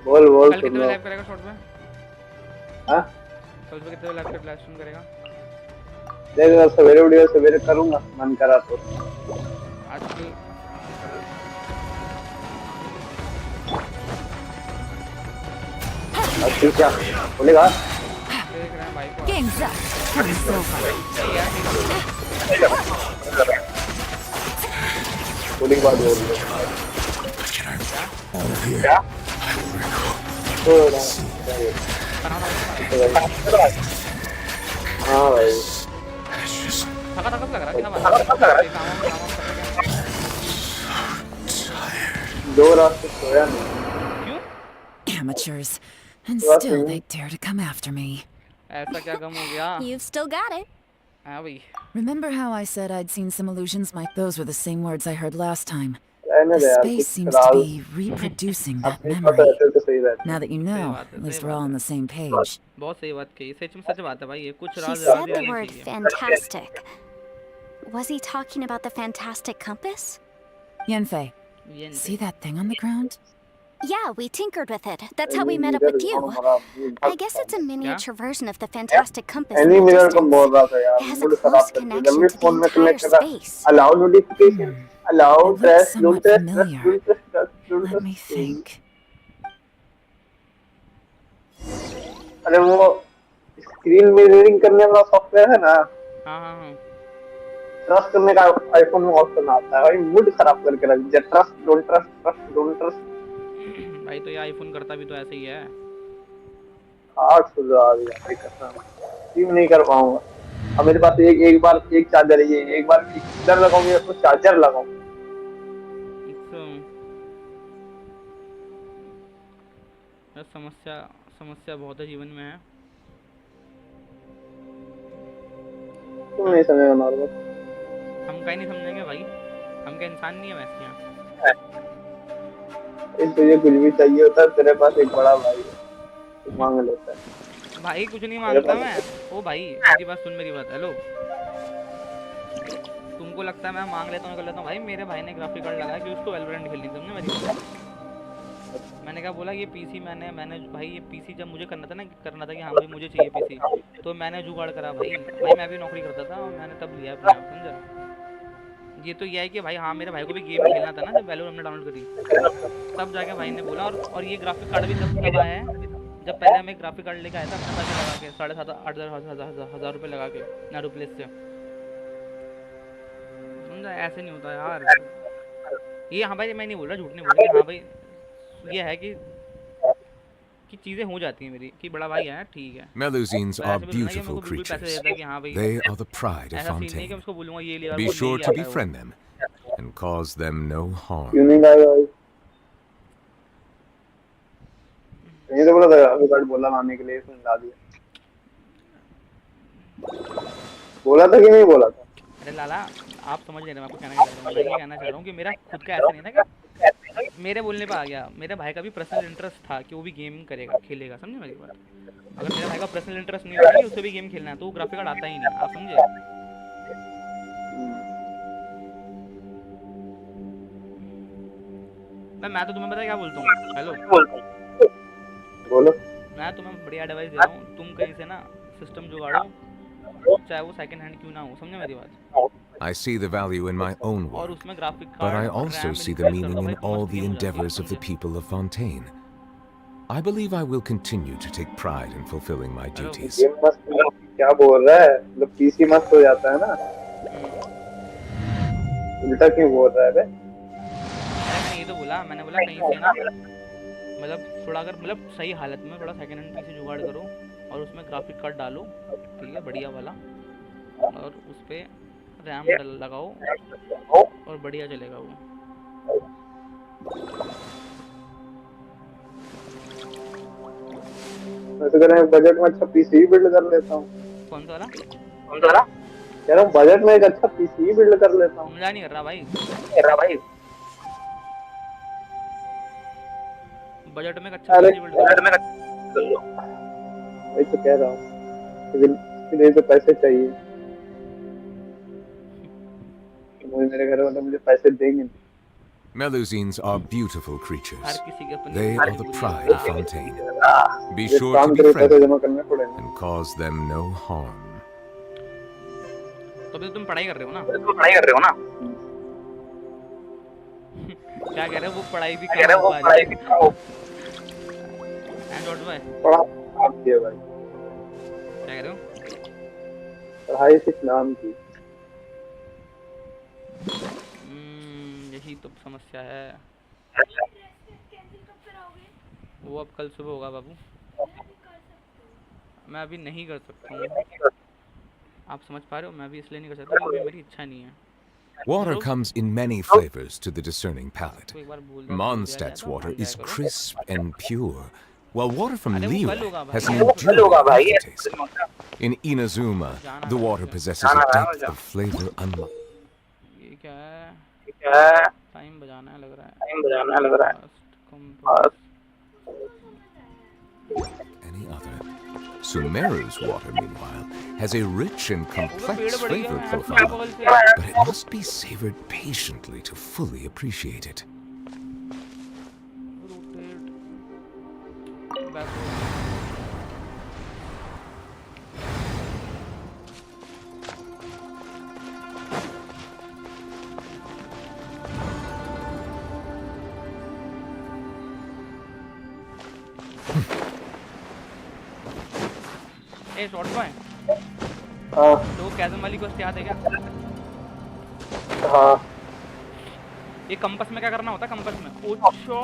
बोल बोल कल सुन कितने लो। लाइव करेगा शॉर्ट में हाँ कल पे कितने लाइव लाइव स्ट्रीम करेगा देख सवेरे वीडियो सवेरे करूंगा मन करा तो। आज की अच्छा क्या बोलेगा? देख रहे हैं भाई को Game's up. It's over. Bowling बात बोल रहे क्या? तो हाँ भाई थका थका लग रहा है क्या दो रात से सोया नहीं। क्यों Amateurs. And still they dare to come after me. ऐसा क्या गम हो गया You've still got it. हाँ भाई Remember how I said I'd seen some illusions? Those were the same words I heard last time. रहने The दे यार, space कुछ seems to फिलहाल be reproducing that अपनी पता memory. रहते तो सही रहता। Now that you know, at least we're all on the same page. बहुत सही बात कही सच में सच बात है भाई ये कुछ He Raj said Raj the रहने word चाहिए fantastic. Was he talking about the fantastic compass? Yanfei, ये see that thing on the ground? Yeah, we tinkered with it. That's how we met up with you. I guess it's a miniature version of the fantastic compass in any the mirror को बोल distance. रहा था यार, It has a mood खराब close कर दिया। connection जब मैं to the फोन में entire कनेक्ट करा, space. Allow notification, allow It looks trash, don't somewhat trash, familiar. Don't trash, don't Let me trash. think. अरे वो स्क्रीन मिररिंग करने वाला सॉफ्टवेयर है ना, हाँ हाँ हाँ ट्रस्ट करने का आईफोन में ऑप्शन आता है भाई, मूड खराब करके रख दिया। Trust don't trust, trust don't trust. भाई तो ये आईफोन करता भी तो ऐसे ही है आठ सुझाव आ गया भाई, कसम स्ट्रीम नहीं कर पाऊंगा। अब मेरे पास एक बार एक चार्जर है, ये एक बार इधर लगाऊंगा तो चार्जर लगाऊं। समस्या समस्या बहुत है जीवन में है तुम नहीं समझेगा नॉर्मल। हम कहीं नहीं समझेंगे भाई हम क्या इंसान नहीं है वैसे यहाँ तुझे कुछ भी चाहिए होता है, तेरे पास एक बड़ा भाई है, तू मांग लेता है। भाई कुछ नहीं मांगता मैं ओ भाई मेरी बात सुन मेरी बात हेलो तुमको लगता है मैं मांग लेता हूँ कर लेता हूँ भाई मेरे भाई ने ग्राफिक कार्ड लगाया कि उसको वैलोरेंट खेलनी तुमने मेरी मैंने कहा बोला ये पीसी मैंने भाई ये पीसी जब मुझे करना था कि हाँ भाई मुझे चाहिए पीसी तो मैंने जुगाड़ करा भाई मैं भी नौकरी करता था और मैंने तब लिया अपने आप समझा ये तो यह है कि भाई हाँ मेरे भाई को भी गेम खेलना था ना जब वैलो हमने डाउनलोड करी तब जाके भाई ने बोला और ये ग्राफिक कार्ड भी तब आया है जब पहले हमें ग्राफिक कार्ड लेके आया था अपने पैसे लगा के 7,500 हजार रुपये लगा के नारू प्लेस से समझा ऐसे नहीं होता यार ये हाँ भाई मैं नहीं बोल रहा झूठ नहीं बोल रहा हाँ भाई ये है कि चीजें हो जाती हैं मेरी कि बड़ा भाई है ठीक है Melusines पर are ऐसे भी नहीं कि beautiful मेरे को बिल्कुल पैसे creatures. देता कि हाँ भाई They are the pride of ऐसा सीन नहीं है कि Fontaine. उसको बोलूँगा ये लिया Be वो sure नहीं to आता है वो। befriend them and cause them no harm. क्यों नहीं लाएगा भाई? नहीं तो बोला था ग्राफिक कार्ड बोला लाने के लिए, इसने ला दिया। बोला था कि नहीं बोला था? अरे लाला आप समझ नहीं रहे मैं आपको कहना क्या चाह रहा हूँ मैं ये कहना चाह रहा हूँ कि मेरा खुद का ऐसा नहीं था कि मेरे बोलने पे आ गया मेरे भाई का भी पर्सनल इंटरेस्ट था कि वो भी गेम करेगा खेलेगा समझे मेरी बात अगर मेरे भाई का पर्सनल इंटरेस्ट नहीं होता कि उसे भी गेम खेलना है तो वो ग्राफिक कार्ड आता ही नहीं आप समझे मैं तो तुम्हें पता है क्या बोलता हूँ हेलो बोलो। मैं तुम्हें बढ़िया एडवाइस दे रहा हूँ तुम कहीं से ना सिस्टम जुगाड़ो चाहे वो सेकंड हैंड क्यों ना हो, समझे मेरी बात। I see the value in my own और work, उसमें ग्राफिक but कार्ड I और also RAM see the increase कर meaning लो in भाई, all मस्त the गेम हो जाती है, endeavors of the समझे। people of Fontaine. I believe I will continue to take pride in fulfilling my duties. Game मस्त क्या बोल रहा है, मतलब पीसी मस्त हो जाता है ना, उल्टा क्यों बोल रहा है बे? अरे मैंने ये तो बोला, मैंने बोला कहीं से ना, मतलब थोड़ा अगर मतलब सही हालत में थोड़ा सेकंड हैंड पीसी जुगाड़ करो और उसमें ग्राफिक कार्ड डालो, ठीक है, बढ़िया वाला, और उस पे रैम लगाओ और बढ़िया चलेगा वो। वैसे कह रहे हैं बजट में अच्छा पीसी बिल्ड कर लेता हूँ। कौन सा वाला? कह रहा हूँ बजट में एक अच्छा पीसी बिल्ड कर लेता हूँ। मजा नहीं कर रहा भाई, बजट में एक अच्छा अरे पीसी बिल्ड कर लो। वही तो कह रहा हूँ, लेकिन इसके लिए तो पैसे चाहिए, मेरे घर वाले मुझे पैसे देंगे नहीं। Melusines are beautiful her creatures. किसी की अपनी They are the मजबूरी pride होती of है। Fontaine. Be ये sure काम to be तेरे पैसे friendly जमा करने पड़ेंगे। and cause them no harm. तो अभी तो तुम पढ़ाई कर रहे हो ना? क्या कह रहे हो, वो पढ़ाई भी कम हो पा रही है। एंड व्हाट भाई, पढ़ा नाम की है भाई, क्या कह रहे हो? पढ़ाई सिर्फ नाम की। यही तो समस्या है। वो अब कल सुबह होगा बाबू, मैं अभी नहीं कर सकता हूँ, आप समझ पा रहे हो, मैं अभी इसलिए नहीं कर सकता क्योंकि मेरी इच्छा नहीं है। Water comes in many flavors to the discerning palate. तो एक बार बोल दिया Mondstadt's जाए water तो मान is जाया करो। crisp and pure, while water from अरे वो कल Liyue होगा has भाई, an ऐसा enduring aftertaste. In Inazuma, जाना the है water मुझे। possesses a depth of flavor unlike ये क्या है, टाइम बजाना है लग रहा है। Fast any other. Sumeru's water, meanwhile, has a rich and complex flavor profile, but it must be savored patiently to fully appreciate it. rotate backward। A short boy, हाँ तो कैज़म वाली क्वेस्ट याद है क्या? हाँ ये कंपास में क्या करना होता है, कंपास में? अच्छा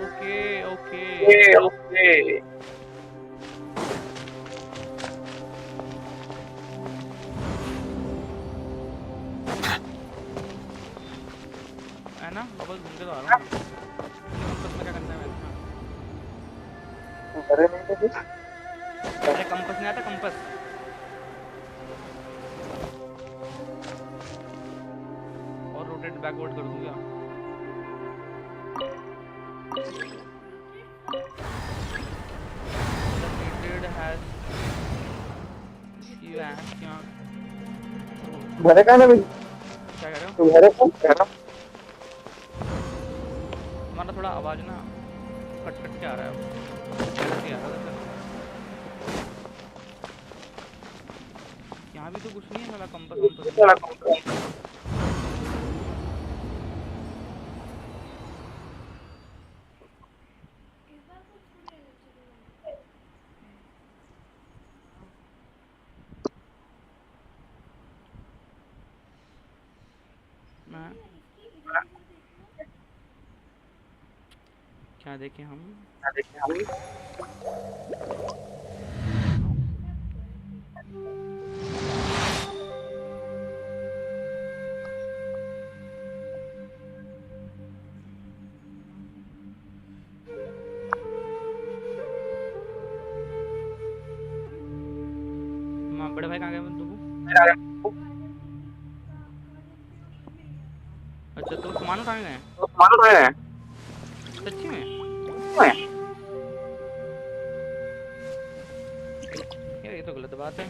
ओके ओके है ना, बबल घूम के तो आ रहा हूँ। कंपास में क्या करना है वैसे? अरे नहीं तो कुछ अरे कंपास नहीं आता, कंपास। और रोटेट बैकवर्ड कर दूँ क्या? The needed has you ask क्या घरे का ना भी कह रहे हो? तू घरे कौन कह रहा? तुम्हारा थोड़ा आवाज ना कट कट के आ रहा है, ऐसे आ रहा था। यहाँ भी तो कुछ नहीं है, साला कंपास क्या देखें हम? बड़े भाई कहाँ गए तुम? अच्छा तो सामान उठाने गए? सच्ची में? यार ये तो गलत बात है।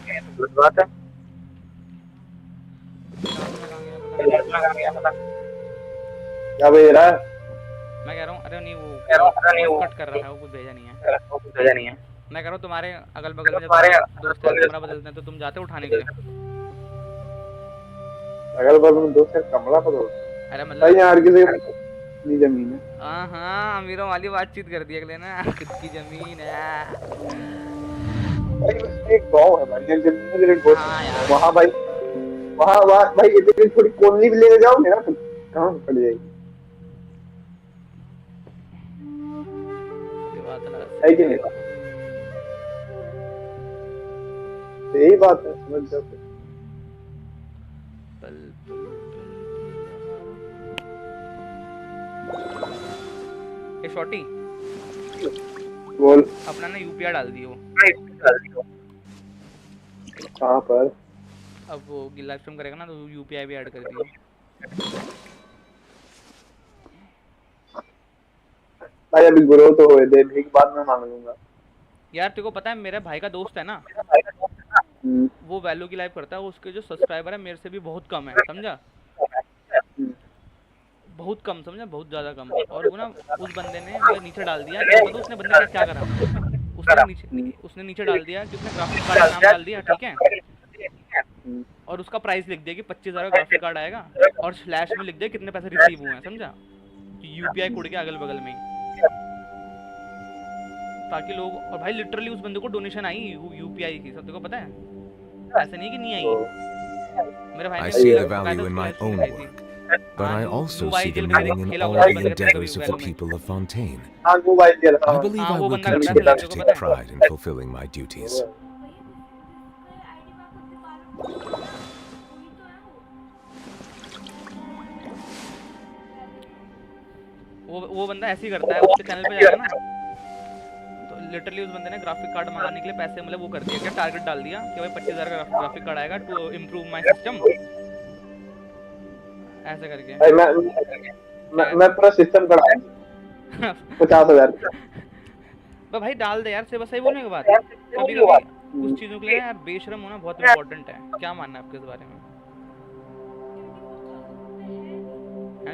क्या भेज रहा है? मैं कह रहा हूँ अरे नहीं वो कट कर रहा है, वो कुछ भेजा नहीं है। मैं कह रहा हूँ तुम्हारे अगल बगल में जब दोस्त कमरा बदलते हैं तो तुम जाते हो उठाने के लिए? अगल बगल में दोस्त कमरा बदल? अरे भाई मतलब यार किसी अपनी जमीन है। हाँ अमीरों वाली बातचीत कर दी अगले ने, खुद की जमीन है। भाई एक गाँव है भाई, जमीन है मेरे दोस्त। हाँ यार वहाँ भाई वहाँ भाई इतनी थोड़ी कॉलोनी भी लेके जाओगे ना तो कहाँ पड़ जाएगी? है कि नहीं? यही बात है, समझ जाओ। ए शॉटी बोल। अपना ना यूपीआई डाल दियो। कहाँ पर? अब वो लाइव स्ट्रीम करेगा ना तो यूपीआई भी ऐड कर दियो। भाई अभी ग्रो तो हुए दे, एक बात मैं मांग लूंगा। यार तेरे को पता है मेरे भाई का दोस्त है ना, वो वैल्यू की लाइव करता है, उसके जो सब्सक्राइबर है मेरे से भी बहुत कम है, समझा? बहुत कम, समझा? बहुत ज्यादा कम। और वो ना उस बंदे ने मतलब नीचे डाल दिया, तो उसने बंदे ने क्या करा, उसने नीचे डाल दिया कि उसने ग्राफिक कार्ड का नाम डाल दिया, ठीक है, और उसका प्राइस लिख दिया कि 25,000 का ग्राफिक कार्ड आएगा, और स्लैश में लिख दिया कितने पैसे रिसीव हुए हैं, समझा? यूपीआई कोड के अगल बगल में ही, ताकि लोग, और भाई लिटरली उस बंदे को डोनेशन आई यूपीआई की, सब को पता है, ऐसा नहीं कि नहीं आई। मेरे भाई ने I see the value in my own work, but I also see the meaning in all the endeavors of the people of Fontaine. I believe I will continue to take pride in fulfilling my duties. वो बंदा ऐसे ही करता है, उसके channel पे जाएगा ना तो लिटरली उस बंदे ने ग्राफिक कार्ड मंगाने के लिए पैसे मतलब वो कर दिया, क्या टारगेट डाल दिया कि भाई 25,000 का ग्राफिक कार्ड आएगा टू इम्प्रूव माय सिस्टम, ऐसे करके। मैं पूरा सिस्टम बढ़ाया 50,000। तो भाई डाल दे यार, से बस सही बोलने के बाद कभी कभी कुछ चीजों के लिए यार बेशरम होना बहुत इंपॉर्टेंट है। क्या मानना है आपके इस बारे में?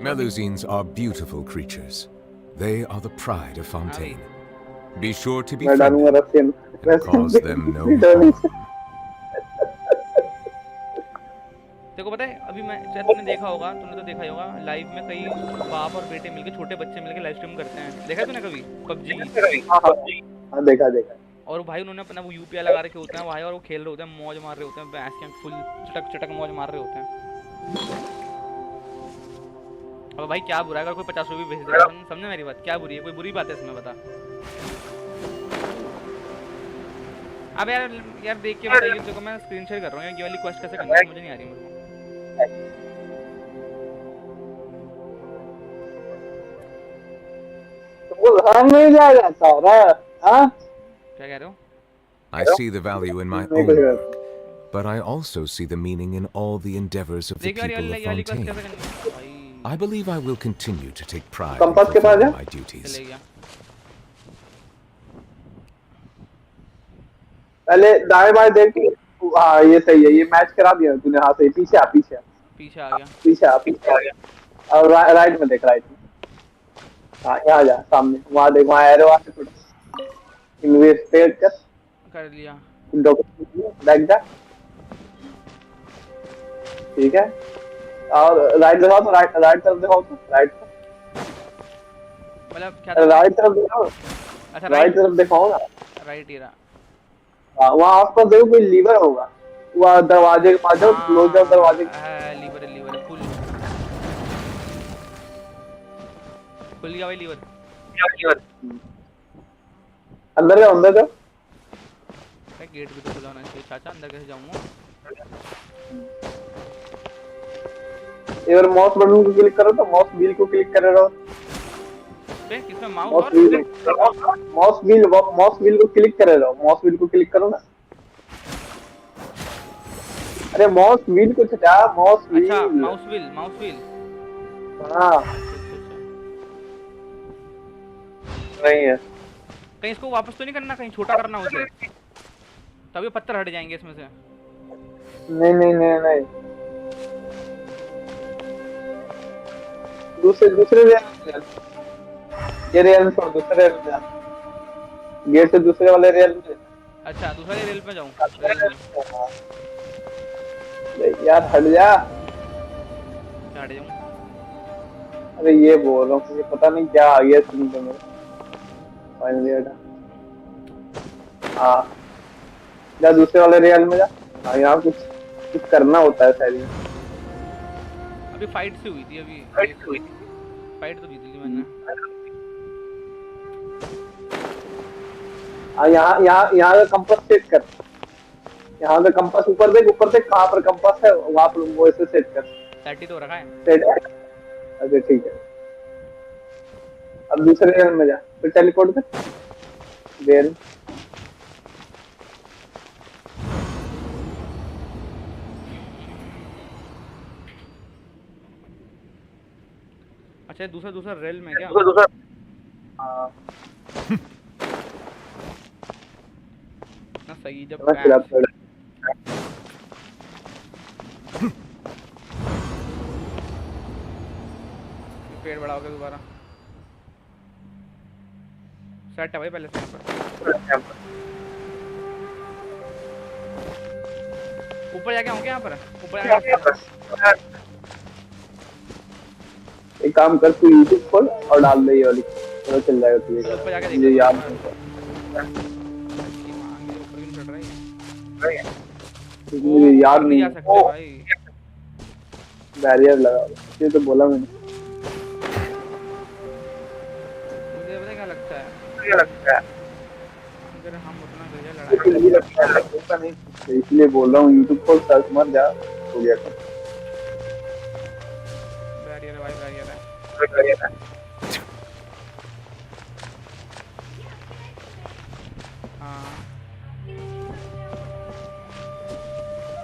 Melusines are beautiful creatures. They are the pride of Fontaine. Be sure to be मैं डालूंगा friendly रस्सियन and cause them no harm. देखो पता है अभी मैं शायद तुमने देखा होगा, तुमने तो देखा ही होगा लाइव में कई बाप और बेटे मिलके, छोटे बच्चे मिलके लाइव स्ट्रीम करते हैं, देखा तूने कभी पबजी? हाँ देखा। और भाई उन्होंने अपना वो यूपीआई लगा रखे होते हैं भाई, और वो खेल रहे होते हैं, मौज मार रहे होते हैं, भैंस के फुल चटक मौज मार रहे होते हैं। अब भाई क्या बुरा है अगर कोई 50 रुपये भेज देगा, समझे मेरी बात? क्या बुरी है, कोई बुरी बात है इसमें बता? अब यार देख के बताइए, देखो मैं स्क्रीन शेयर कर रहा हूँ, ये वाली क्वेस्ट कैसे करनी है मुझे नहीं आ रही मेरे को। क्या कह रहे हो? I see the value in my own work, but I also see the meaning in all the endeavors of the people of Fontaine. I believe I will continue to take pride in fulfilling my duties. पहले दाएं बाएं देख। हाँ ये सही है, ये match करा दिया तूने। हाँ सही, पीछे आ गया। और राइट में देख, राइट में। हाँ यहाँ जा, सामने वहाँ देख, वहाँ एरो आके थोड़ा इन्वेस्टिगेट कर लिया। बैक जा, ठीक है। और राइट दिखाओ तो, राइट तरफ दिखाओ तो, राइट मतलब क्या? राइट तरफ दिखाओ। अच्छा राइट तरफ दिखाओ ना। राइट ही रहा। वहाँ आसपास देखो कोई लीवर होगा, वहाँ दरवाजे के पास जाओ, क्लोज जाओ दरवाजे। लीवर खुल गया भाई, लीवर। अंदर जाओ। गेट भी तो खुला होना चाहिए चाचा, अंदर कैसे जाऊंगा? इधर माउस बटन को क्लिक करो तो माउस व्हील को क्लिक कर रहो। किसमें माउस व्हील को क्लिक कर रहो। माउस व्हील को क्लिक करो ना। अरे माउस व्हील को छटा, माउस व्हील। अच्छा माउस व्हील। हाँ नहीं है। कहीं इसको वापस तो नहीं करना, कहीं छोटा करना उसे, तभी पत्थर हट जाएंगे इसमें से। नहीं दूसरे दूसरे रेल में जा। ये रेल में छोड़, दूसरे रेल में जा। गेट से दूसरे वाले रेल में। अच्छा दूसरा रेल पे जाऊँ, रेल में यार हट जा। क्या हट जाऊँ? अरे ये बोल रहा हूँ, मुझे पता नहीं क्या आ गया सुन के मेरे। फाइनली हटा। हाँ जा दूसरे वाले रेल में जा। हाँ यहाँ कुछ कुछ करना होता है शायद। अभी फाइट से हुई थी, अभी फाइट तो जीत ली मैंने। हाँ यहाँ यहाँ यहाँ का कंपास सेट कर। यहाँ का कंपास ऊपर देख, ऊपर देख कहाँ पर कंपास है वहाँ पर वो ऐसे सेट कर। सेट ही तो रखा है। सेट। अच्छा ठीक है। अब दूसरे रेल में जा, फिर टेलीपोर्ट कर रेल। अच्छा दूसरा रेल में क्या? हाँ ना सही जब पेड़ बढ़ाओगे दोबारा। सेट है भाई पहले से यहाँ पर। ऊपर जाके आऊँ क्या? यहाँ पर ऊपर जाके एक काम कर, तू यूट्यूब खोल और डाल दे ये वाली, तो चल जाएगा तुझे। ऊपर जाके मुझे याद नहीं मुझे याद नहीं जा सकते भाई। बैरियर लगा ये तो बोला मैंने। मुझे पता क्या लगता है, अगर हम उतना गया लड़ाई नहीं, इसलिए बोल रहा हूँ यूट्यूब खोल, सर्च मत जा, हो गया था। बैरियर है भाई, बैरियर है। हाँ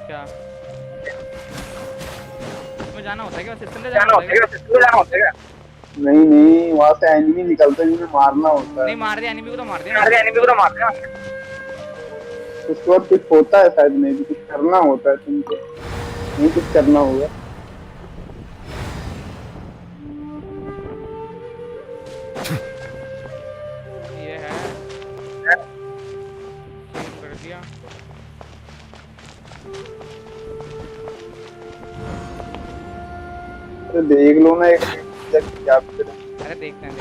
क्या इसमें जाना होता है क्या? सिस्टम पे जाना होता है क्या? नहीं नहीं, वहाँ से एनिमी निकलते हैं जिन्हें मारना होता है। नहीं मार दिया एनिमी को तो मार दिया। उसके बाद कुछ होता है शायद, में भी कुछ करना होता है तुमको, नहीं कुछ करना होगा। ये है कर दिया। तो देख लो ना एक क्या। अरे देखते हैं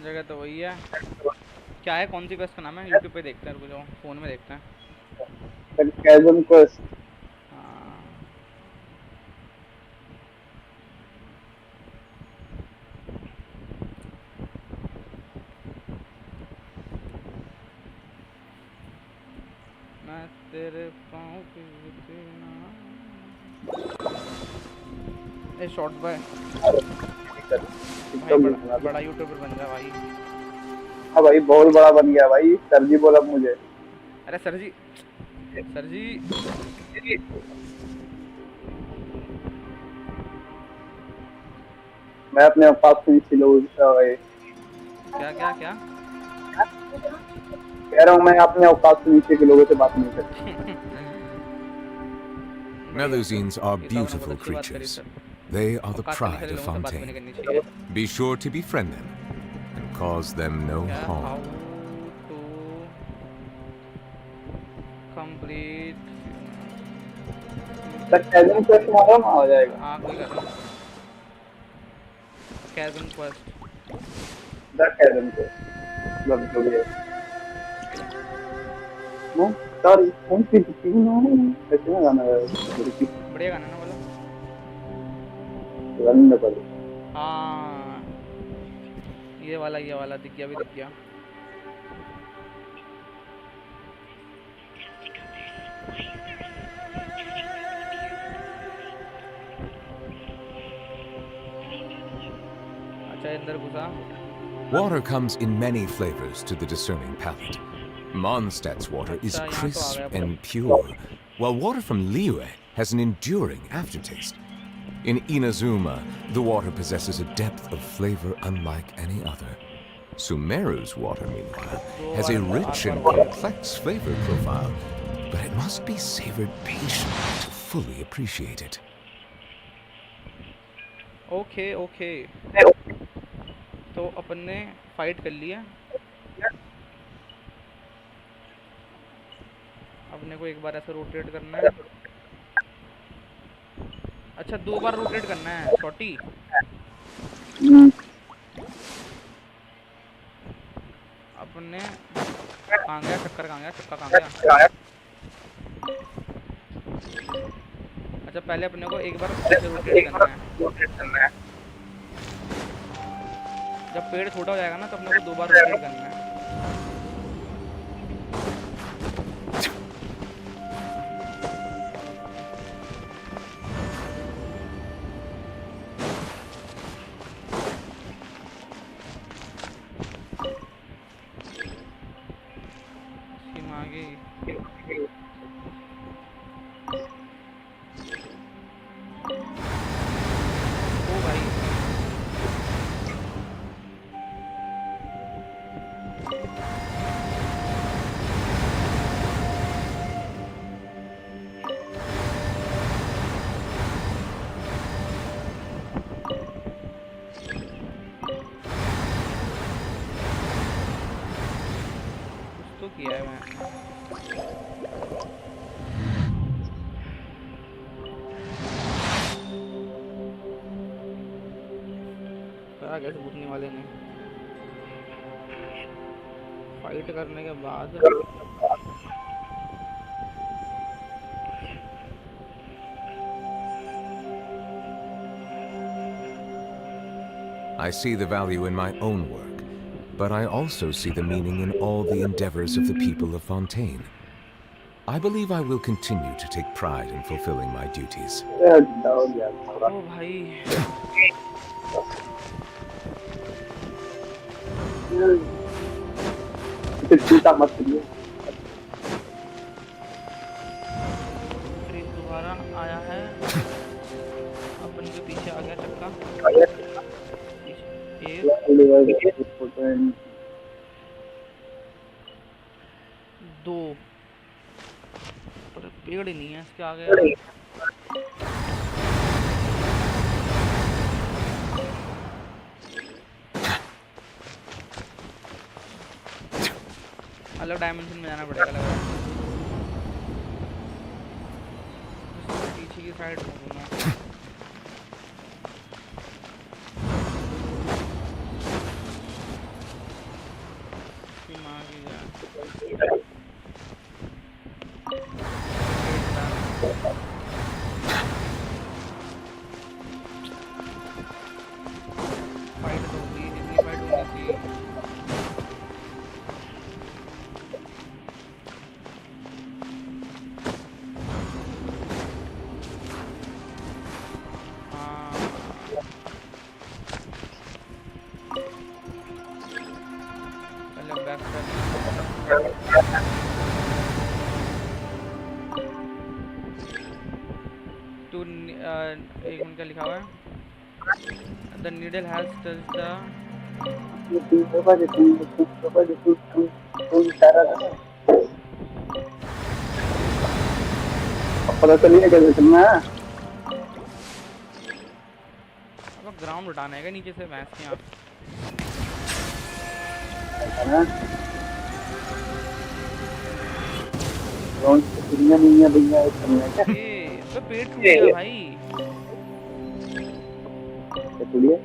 जगह तो वही है। क्या है, कौन सी क्वेस्ट का नाम है? यूट्यूब पे देखते हैं, रुको जाओ फोन में देखते हैं। Chasm quest. मैं तेरे पाँव पे तेरा ए शॉर्ट बाय बड़ा यूट्यूबर बन जा भाई। हाँ भाई बहुत बड़ा बन गया भाई, सर जी बोला मुझे। अरे सर जी मैं अपने औकात से नीचे लोगों भाई। क्या कह रहा हूँ मैं अपने औकात से नीचे के लोगों से बात नहीं करता। Melusines are beautiful creatures. They are the pride of Fontaine. Be sure to befriend them and cause them no harm. Complete. Kazam quest मारो ना हो जाएगा। हाँ कोई कर रहा हूँ। Kazam quest. Kazam quest. Love जो भी है। नो सॉरी कौन सी थी ना ऐसे ना गाना है बढ़िया गाना ना बोलो गाना पर। हाँ ये वाला दिख गया अच्छा अंदर घुसा। Water comes in many flavors to the discerning palate. Mondstadt's water is crisp and pure, while water from Liyue has an enduring aftertaste. In Inazuma, the water possesses a depth of flavor unlike any other. Sumeru's water, meanwhile, has a rich and complex flavor profile, but it must be savored patiently to fully appreciate it. Okay okay, तो अपन ने fight कर लिया। अपने को एक बार ऐसे rotate करना है। अच्छा 2 बार रोटेट करना है शॉटी। अपन ने कहाँ गया चक्कर, कहाँ गया चक्का, कहाँ गया? अच्छा पहले अपने को एक बार ऐसे रोटेट करना है। जब पेड़ छोटा हो जाएगा ना तो अपने को 2 बार रोटेट करना है। किया है मैं। कैसे पूछने वाले ने फाइट करने के बाद I see the value in my own work, but I also see the meaning in all the endeavors of the people of Fontaine. I believe I will continue to take pride in fulfilling my duties. ओ भाई दोबारा आया है, अपन के पीछे आ गया चक्का। दो पर पेड़ ही नहीं है इसके आगे। अलग डायमेंशन में जाना पड़ेगा लग रहा है। पीछे की साइड घूमना। एक उनका लिखा हुआ है The needle has touched the पता चलिए कैसे चलना है। अब ग्राउंड उठाना है नीचे से भैंस के यहाँ। ग्राउंड दुनिया नहीं है भैया, तो पेट टूट गया भाई। चलिए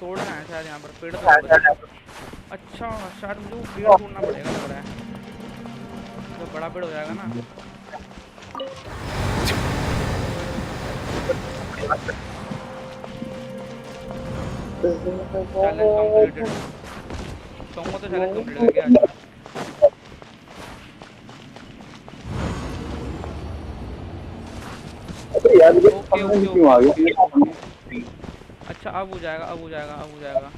तोड़ना है शायद यहाँ पर पेड़ तो। अच्छा शायद मुझे वो पेड़ तोड़ना पड़ेगा लग रहा है। तो बड़ा पेड़ हो जाएगा ना। Challenge completed. कहूँगा तो चैलेंज कंप्लीट हो गया। अरे यार ये ओके सामने ओके से क्यों आ ओके गया? ओके। अच्छा अब हो जाएगा, अब हो जाएगा, अब हो जाएगा।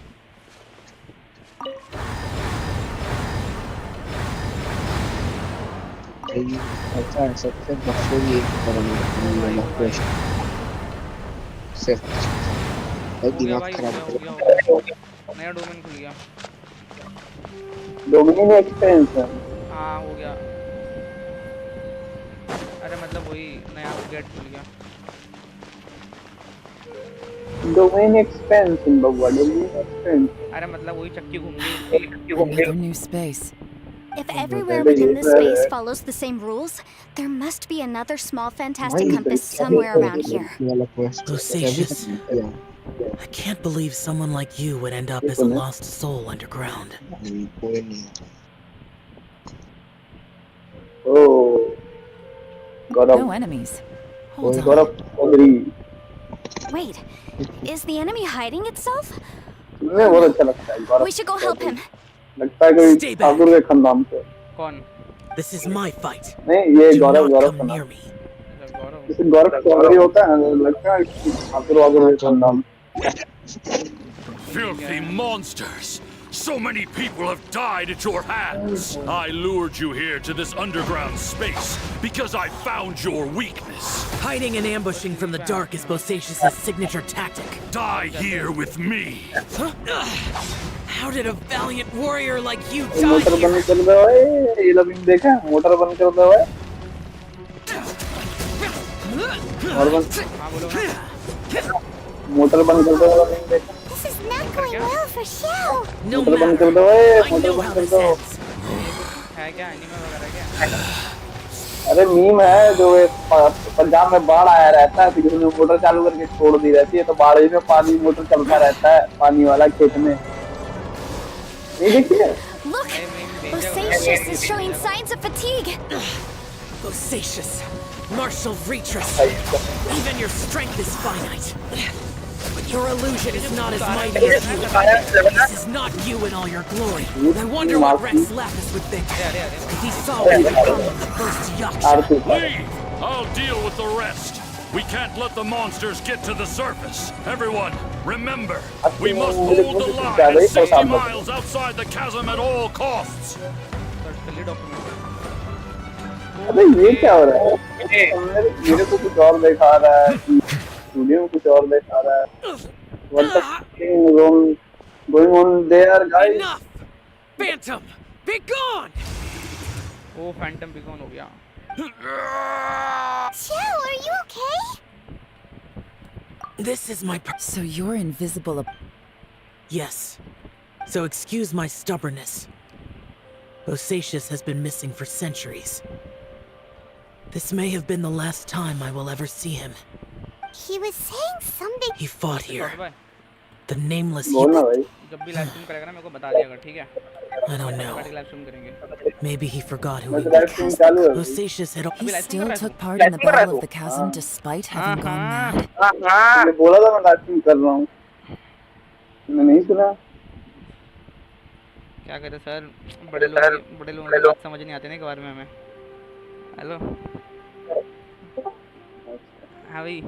ऐसा है सबसे मशहूर ये सिर्फ हो गया दिमाग भाई, हो खराब गया, हो कर गया, हो गया। नया डोमेन खुल गया। डोमिनियन एक्सपेंस है। हाँ हो गया। अरे मतलब वही नया गेट खुल गया। डोमिनियन एक्सपेंस इन बगवा डोमिनियन एक्सपेंस। अरे मतलब वही चक्की घूम गई उसकी। Another new space. If everywhere अरे within ये this तो space है। follows the same rules, there must be another small fantastic भाई compass क्या somewhere बोलते around हैं here. वाला क्वेस्ट Lusacious. या I can't believe someone like you would end up as a lost soul underground. कोई नहीं ओह गौरव No enemies. Hold on. Gaurav Chaudhary Wait, is the enemy hiding itself? मुझे बहुत अच्छा लगता है गौरव We should go help him. लगता है कोई Stay back. ठाकुर के खानदान से। कौन? This is my fight. नहीं ये Do Gaurav not Gaurav come का नाम near me. अच्छा गौरव। जैसे गौरव चौधरी होता है ना लगता है कि ठाकुर वाकुर के खानदान। Filthy monsters! So many people have died at your hands. I lured you here to this underground space because I found your weakness. Hiding and ambushing from the dark is Bosacious' signature tactic. Die here with me. How did a valiant warrior like you die motor here? बंद कर दो ये loving देखा motor बंद कर दो और बंद हाँ बोलो ना। मोटर बंद कर दो लविंग देखा This is not going well for show. No motor बंद कर matter. दो I मोटर know बंद how कर this दो ends. है क्या एनिमे वगैरह क्या? अरे मीम है जो पंजाब में बाढ़ आया रहता है तो किसी ने मोटर चालू करके छोड़ दी रहती है तो बाढ़ में पानी मोटर चलता रहता है पानी वाला खेत में ये देखिए Look, Bosacious is showing signs of fatigue. Bosacious. Martial Retreat. Even your strength is finite. But your illusion is not as mighty as you. This is not you in all your glory. I wonder what Rex Lapis would think if he saw what had become of the first Yaksha. Aarti Leave! I'll deal with the rest. We can't let the monsters get to the surface. Everyone, remember, we must hold the line at 60 miles outside the chasm at all costs. Search कर लिए document. अबे ये क्या हो रहा है मेरे को कुछ और दिखा रहा है स्टूडियो में कुछ और दिखा रहा है what the fucking wrong going on there guys Enough! Phantom! Be gone! वो फैंटम बिकॉन हो गया। Joe, are you okay? This is my So you're invisible. Yes. So excuse my stubbornness. Bosacious has been missing for centuries. This may have been the last time I will ever see him. He was saying something. He fought here. भाई The nameless बोलना भाई जब भी live stream करेगा ना मेरे को बता दिया कर, ठीक है? I don't know. Party live stream करेंगे। Maybe he forgot who मैं he तो was. लाइव स्ट्रीम चालू है Bosacious had He Like, still right. took part in the Battle of the Chasm despite having gone mad. मैं बोला था मैं live stream कर रहा हूँ मैं नहीं सुना क्या करे सर, बड़े लोगों की बात समझ नहीं आती ना के बारे में हमें। हेलो हाँ भाई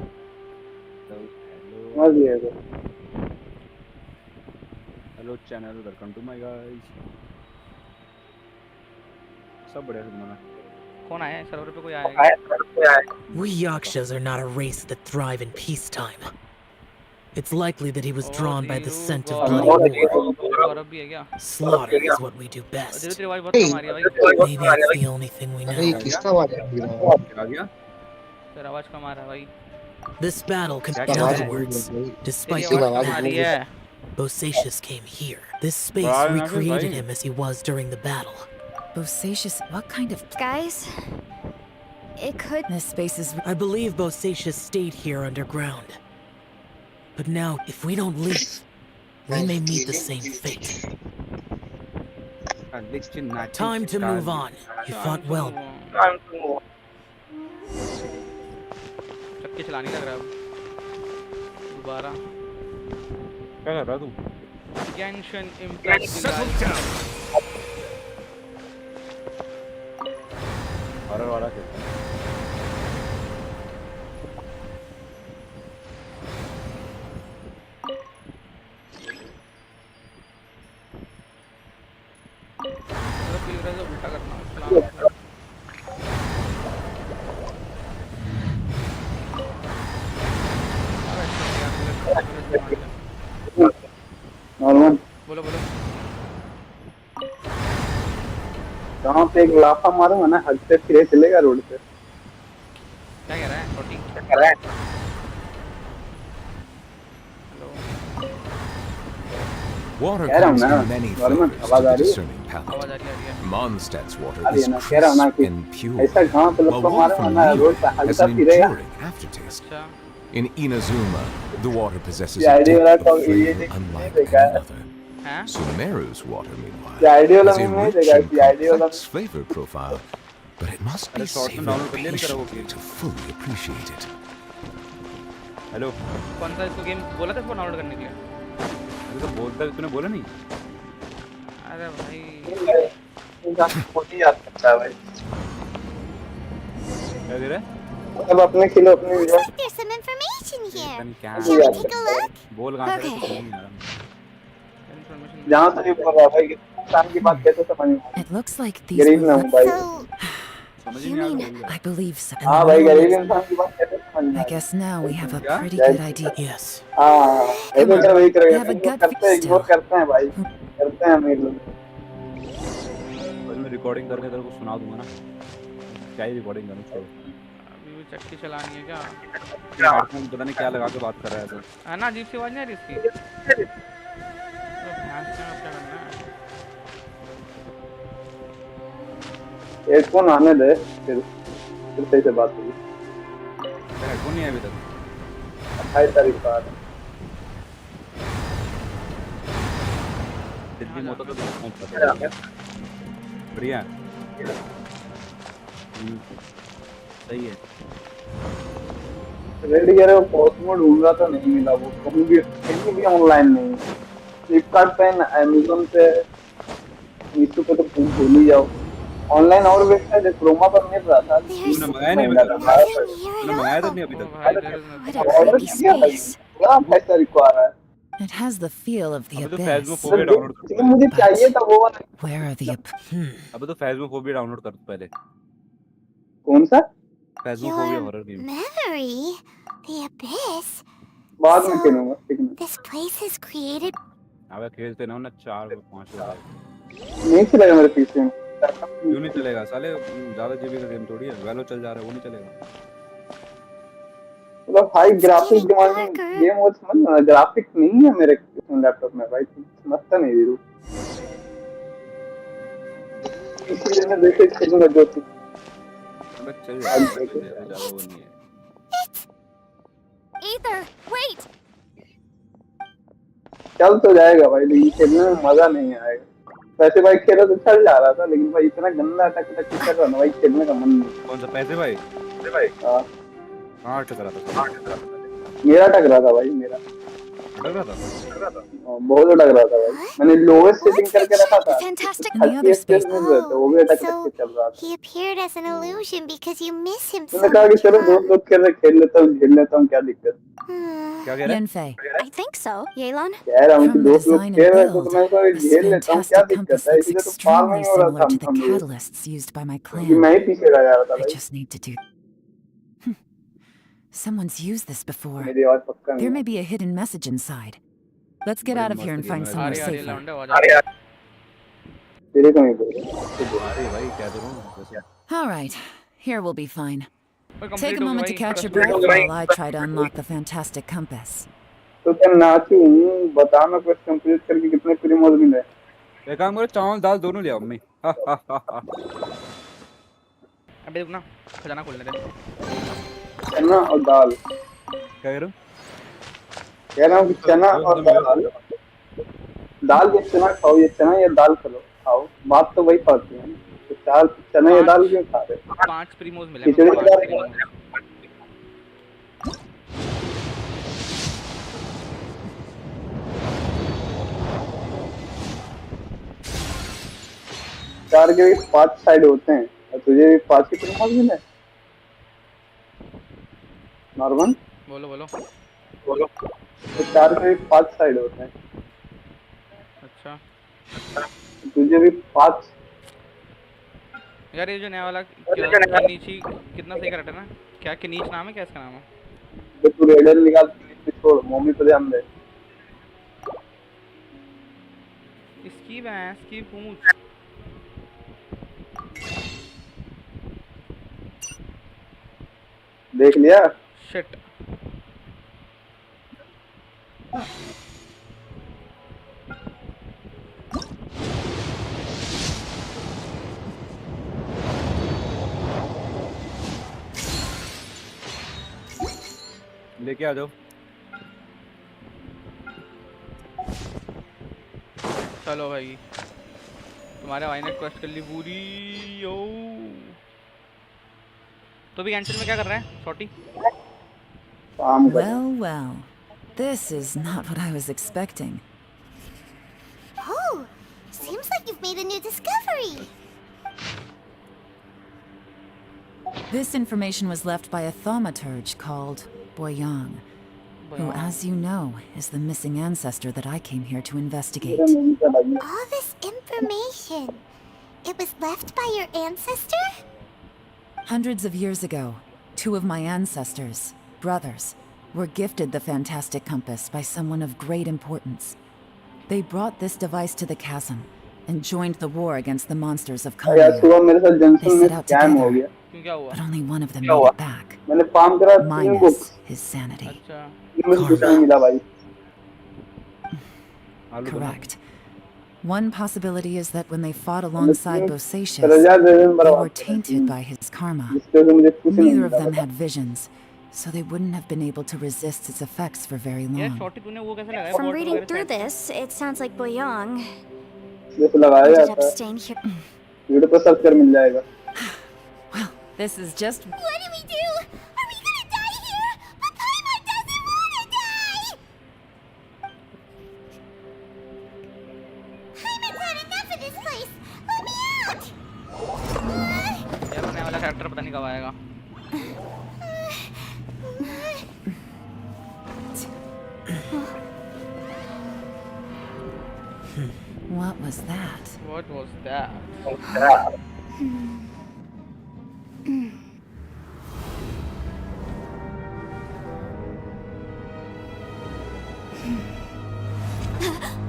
समझ गया तो hello channel, welcome to my guys. सब बढ़िया है तुम्हारा? कौन आया है सर्वर पे? कोई आया है? We Yakshas are not a race that thrive in peacetime. It's likely that he was drawn by the scent of bloody war. गौरव भी है क्या? Slaughter is what we do धीरे best. धीरे आवाज बहुत कम आ रही है भाई। Maybe it's the only thing we अरे know. किसका आवाज आ गया? सर आवाज कम आ रहा है भाई। This battle can in आवाज other words, तेरी despite किसी आवाज आवाज कम आ रही है। Bosacious came here. This space Wow, recreated nice. him as he was during the battle. Bosacious, what kind of... Guys, it could. This space is... I believe Bosacious stayed here underground. But now, if we don't leave, we may meet the same fate. Time to move on. You fought well. चक्के चलाने लग रहा है अब दोबारा। क्या कर रहा तू? Genshin Impact Settle down. Horror वाला खेलता है। नॉर्मन बोलो बोलो। जहाँ पे एक लाफा मारूंगा ना हद से फिर चलेगा रोड पे। क्या कह रहा है छोटी? क्या कर रहा है? हेलो। Water कह रहा हूँ comes ना, in many Norman flavors to आवाज the आ रही है? discerning palate. आवाज आ रही है। Mondstadt's water आ रही is है ना, कह रहा हूँ ना crisp कि and pure, ऐसा जहाँ पे while लपका water मारूंगा from ना रोड Liyue पे has हल्का an फिरेगा। enduring aftertaste. अच्छा। In Inazuma, the water possesses ये a आइडिया वाला depth of तो ये flavor नहीं unlike देखा any है। other. हैं? Sumeru's water, meanwhile, ये आइडिया वाला has a नहीं rich देखा and ये आइडिया वाला। complex flavor profile, but it must be अरे शॉर्ट में डाउनलोड कर savored लिया नहीं करा वो patiently game. to fully appreciate it. Hello कौन सा इसको गेम बोला था इसको डाउनलोड करने के लिए? अरे तो बोलता है, तूने बोला नहीं? अरे भाई खुद ही याद करता है भाई। क्या दे रहा है? अब अपने खिलो अपने Looks video. like there's some information here. पता नहीं क्या Shall we है। take a look? बोल कहाँ से Okay. समझ नहीं आ रहा। इन्फॉर्मेशन जहाँ से भी बोल रहा भाई इंसान की बात कैसे समझ में आती? It looks like these गरीब ना were... हूँ भाई। So, समझ ही you नहीं आ mean रहा। I believe so. And हाँ the भाई गरीब Normans- इंसान की बात कैसे समझ में I आती? guess now we have a क्या? pretty Yeah. good idea. Yes. हाँ ऐसे कर वही I करेगा have a इग्नोर gut करते हैं feel इग्नोर still. करते हैं भाई करते हैं हम लोग। बस मैं रिकॉर्डिंग करके तेरे को सुना दूंगा ना। क्या ही रिकॉर्डिंग करूँ छोड़। अभी भी चक्की चलानी है क्या? हेडफोन पता नहीं क्या लगा के बात कर रहा है तो। है ना, अजीब सी आवाज नहीं आ रही इसकी? तो भैंस का क्या करना है? हेडफोन आने दे फिर सही से बात होगी। हेडफोन नहीं है अभी तक। 28 तारीख को आ रहा है। दिल्ली में होता तो पहुंच जाता। बढ़िया। सही है। रेडी कह रहे हो कॉस्मो ढूंढ रहा था नहीं मिला वो कहीं भी ऑनलाइन नहीं। फ्लिपकार्ट पे अमेज़न पे मीशो पे तो भूल ही जाओ। ऑनलाइन और वेबसाइट है क्रोमा पर मिल रहा था। there's तूने मंगाया नहीं अभी तक? nothing here तूने at मंगाया तो all? नहीं अभी ओ तक? भाई there is What nothing. a order creepy किया भाई space. पूरा 28 तारीख को आ रहा है। It has the feel of the अबे तो abyss. फैज़मोफोबिया डाउनलोड कर लेकिन मुझे चाहिए था वो वाला। Where are the... अबे तो फैज़मोफोबिया डाउनलोड कर पहले। कौन सा? फैज़मोफोबिया Your horror game. memory? The abyss? बाद में So, खेलूंगा ठीक है। this place is created. अबे खेलते ना 4-5 बार। नहीं चलेगा मेरे पीसी में। क्यों नहीं चलेगा साले? ज्यादा जीबी का गेम थोड़ी है। वैलो चल जा रहा है वो नहीं चलेगा। मतलब हाई ग्राफिक्स डिमांडिंग गेम वो समझ ना ग्राफिक्स नहीं है मेरे लैपटॉप में भाई समझता नहीं वीरू। इसलिए मैं देखे खेलूंगा जो कि अबे चल जाएगा ज्यादा वो नहीं है। Ether, wait! चल तो जाएगा भाई लेकिन खेलने में मजा नहीं आएगा। वैसे भाई खेला तो चल जा रहा था लेकिन भाई इतना गंदा टक कर रहा ना भाई खेलने का मन नहीं। कौन सा पैसे भाई? हाँ कहाँ अटक रहा था? मेरा टक रहा था भाई मेरा अटक रहा था? बहुत अटक रहा था भाई मैंने लोवेस्ट सेटिंग करके रखा था। Fantastic. In the other space. मिल रहे थे वो भी अटक So, के चल रहा था। he appeared as an illusion because you miss him so मैंने कहा कि much. चलो दोस्त लोग खेल लेता हूँ क्या दिक्कत। क्या कह रहा है? Yanfei, I think so, Yelan. कह रहा हूँ कि from the दोस्त लोग design खेल and रहे तो build, मैं तो this झेल लेता हूँ क्या fantastic दिक्कत compass है looks इसलिए तो पार extremely नहीं हो रहा था similar to the हम लोग catalysts used by my क्योंकि मैं clan. ही पीछे रह जा रहा था I भाई। just need to do... Someone's used this before. मेरी आवाज पक्का There may नहीं be a hidden message inside. Let's get out of here and find uh somewhere रही safer. लौंडे आवाज आ है तेरे को नहीं बोल रहा। अरे भाई क्या करूँ वैसे? All right, here we'll be fine. रही। Take a moment to catch your breath while I try to unlock the fantastic compass. तो क्या नाचूं बता मैं कुछ कंप्लीट करके कितने प्रीमोज मिले। एक काम करो चावल दाल दोनों ले आओ मम्मी। अबे रुक ना, खजाना खोलने दे। चना और दाल क्या कह रहा हूँ? कह रहा हूँ कि चना और दाल ये चना खाओ ये चना या दाल खाओ बात तो वही पाती है तो चार चना या दाल क्यों खा रहे 5 प्रीमोज मिले खिचड़ी मेरे को, 5 दाल प्रीमोज। चार के भी 5 साइड होते हैं और तुझे भी 5 के प्रीमोज मिले नॉर्मन बोलो बोलो। तो 4 के भी 5 साइड होते हैं अच्छा तुझे भी 5 यार ये जो नया वाला किनीची कितना सही करेक्टर है ना? क्या किनीच नाम है, क्या इसका नाम है? तू रेडर निकाल, छोड़ मम्मी पे ध्यान दे। इसकी भैंस की पूंछ। देख लिया? शिट। लेके आ जाओ। चलो भाई, तुम्हारे भाई ने क्वेस्ट कर ली पूरी। यो तो भी कैंसिल में क्या कर रहा है छोटी? Well, well. This is not what I was expecting. Oh, seems like you've made a new discovery. This information was left by a thaumaturge called Boyang, who, as you know, is the missing ancestor that I came here to investigate. All this information, it was left by your ancestor? Hundreds of years ago, two of my ancestors, brothers, were gifted the fantastic compass by someone of great importance. They brought this device to the chasm and joined the war against the monsters of Kanya. They set out together, but only one of them made it back. Minus his sanity. Correct. One possibility is that when they fought alongside Bosacius, they were tainted by his karma. Neither of them had visions, so they wouldn't have been able to resist its effects for very long. From reading through this, it sounds like Boyang ended up staying here. Well, this is just... What do we do? Are we gonna die here? But Paimon doesn't wanna die! Paimon's had enough of this place! Let me out! यार वो नया वाला character पता नहीं कब आएगा। What was that? What was that?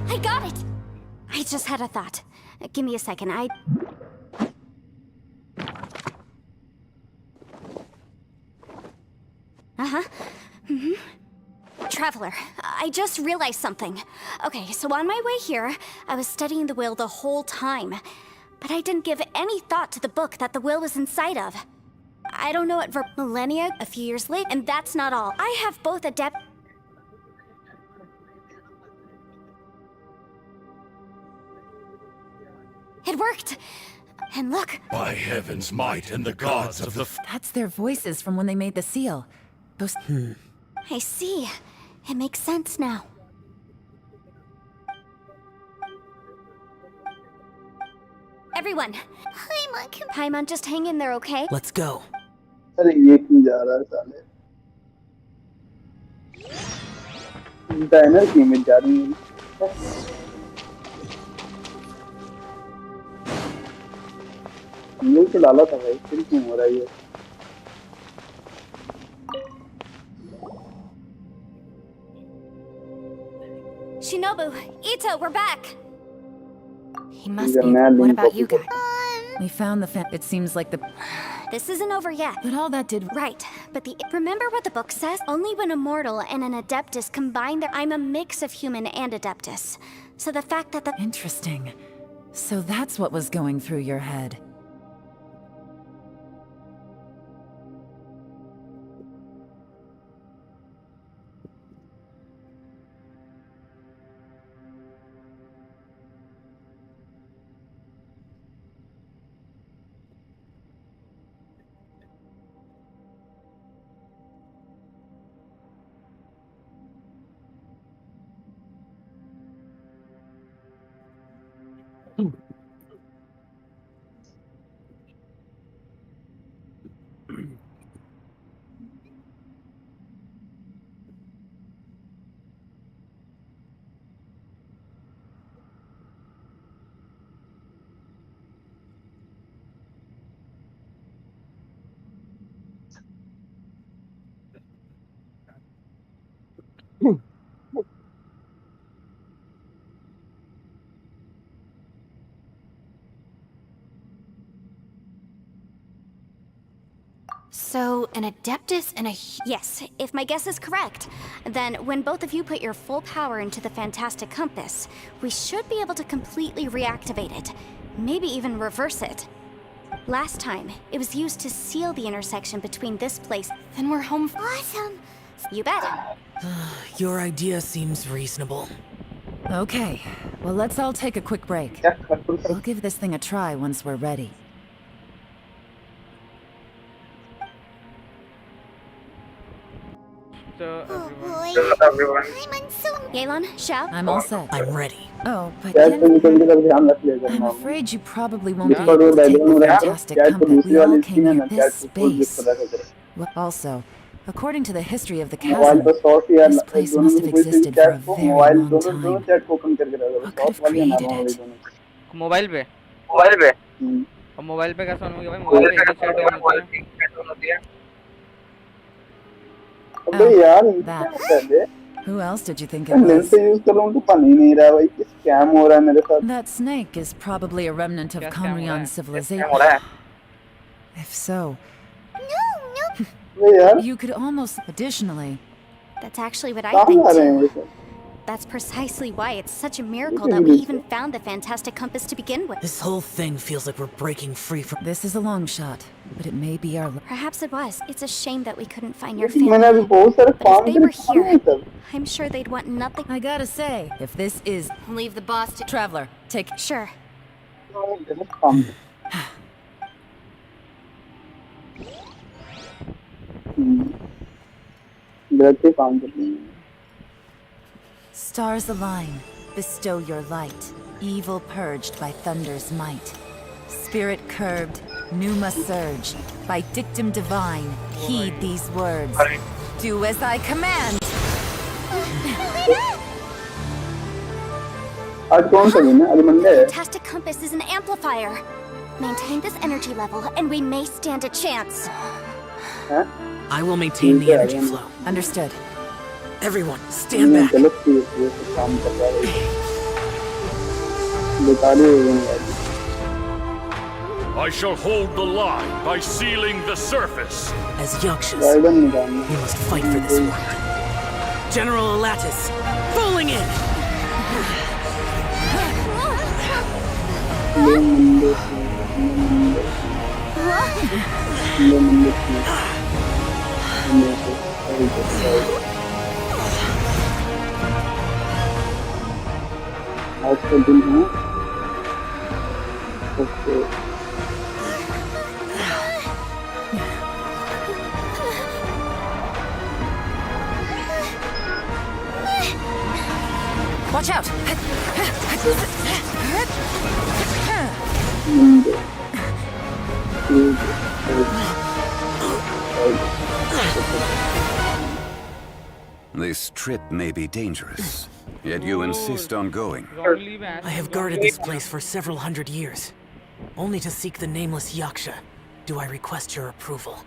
I got it! I just had a thought. Give me a second, Uh-huh. Traveler, I just realized something. Okay, so on my way here, I was studying the will the whole time. But I didn't give any thought to the book that the will was inside of. I don't know it for millennia, a few years later, and that's not all. I have both adept... It worked! And look! By heaven's might and the gods of the... That's their voices from when they made the seal. Those... I see. It makes sense now. Everyone! Paimon, just hang in there, okay? Let's go. अरे ये क्यों जा रहा है साले? Diner की image जा रही है। न्यू तो डाला था भाई, फिर क्यों हो रहा है ये? Shinobu, Ito, we're back! He must be. What about you guys? We found the it seems like the... This isn't over yet. But all that did... Right, but remember what the book says? Only when a mortal and an adeptus combine I'm a mix of human and adeptus. So the fact that Interesting. So that's what was going through your head. So, an Adeptus and a... Yes, if my guess is correct, then when both of you put your full power into the Fantastic Compass, we should be able to completely reactivate it. Maybe even reverse it. Last time, it was used to seal the intersection between this place. Then we're home. Awesome. You bet. Your idea seems reasonable. Okay, well, let's all take a quick break. क्या खटपट कर I'll give this thing a try once we're ready. So, Oh everyone. boy. I'm unsung. Yelan, Shao, I'm all set. I'm ready. Oh, but catch को Yen, निकल के तब ध्यान रख लिया I'm करना afraid you probably won't be इसका able role to take background the में रहा fantastic कैच को compass. दूसरी We all वाली came स्क्रीन है here ना this कैच को फुल space. पता कर Well, also, according to the history of the mobile chasm, पर सॉस यार this place दोनों must में have कोई सी existed for चैट a को very मोबाइल long दोनों time. चैट को ओपन करके रखो What could सॉस have वाली है created नॉर्मल वाली it? दोनों मोबाइल पे हम्म और मोबाइल पे कैसा होगा भाई? मोबाइल पे एक सेट होती है। अबे Oh, यार ये क्या that. होता है बे Who else did you think it मैं लेंस was? से यूज कर रहा हूँ तो बन ही नहीं रहा भाई स्कैम हो रहा है मेरे साथ That snake is probably a remnant of क्या scam हो रहा Conrion है? civilization. If so, अबे यार you could almost... Additionally, that's actually what I कहाँ think जा रहे हैं too. ये सब That's precisely why it's such a miracle that we even found the Fantastic Compass to begin with. This whole thing feels like we're breaking free from. this is a long shot, but it may be our... Perhaps it was. It's a shame that we couldn't find your लेकिन मैंने अभी family. बहुत सारे But if काम they करे were काम नहीं here, तब I'm sure they'd want nothing. I gotta say, if this is... Leave the boss to... Traveler, take... Sure. गलत काम गलत ही काम कर रहे हैं Stars align, bestow your light. Evil purged by thunder's might. Spirit curbed, pneuma surge. By dictum divine, heed these words. Do as I command! आज कौन सा दिन है आज मंडे है Fantastic Compass is an amplifier. Maintain this energy level, and we may stand a chance. हैं I will maintain the energy flow. Understood. Everyone, stand मैं back. गलत चीज ये सब काम कर रहा है बेकार ही हो गया I shall hold the line by sealing the surface. As Yakshas, गाइडन निकालना we must fight for this one. General Alatus, falling in! ले मंडे ले मंडे आज का दिन है okay Watch out! Monday This trip may be dangerous, yet you insist on going. Wrongly man. I have guarded this place for several hundred years, only to seek the nameless Yaksha. Do I request your approval?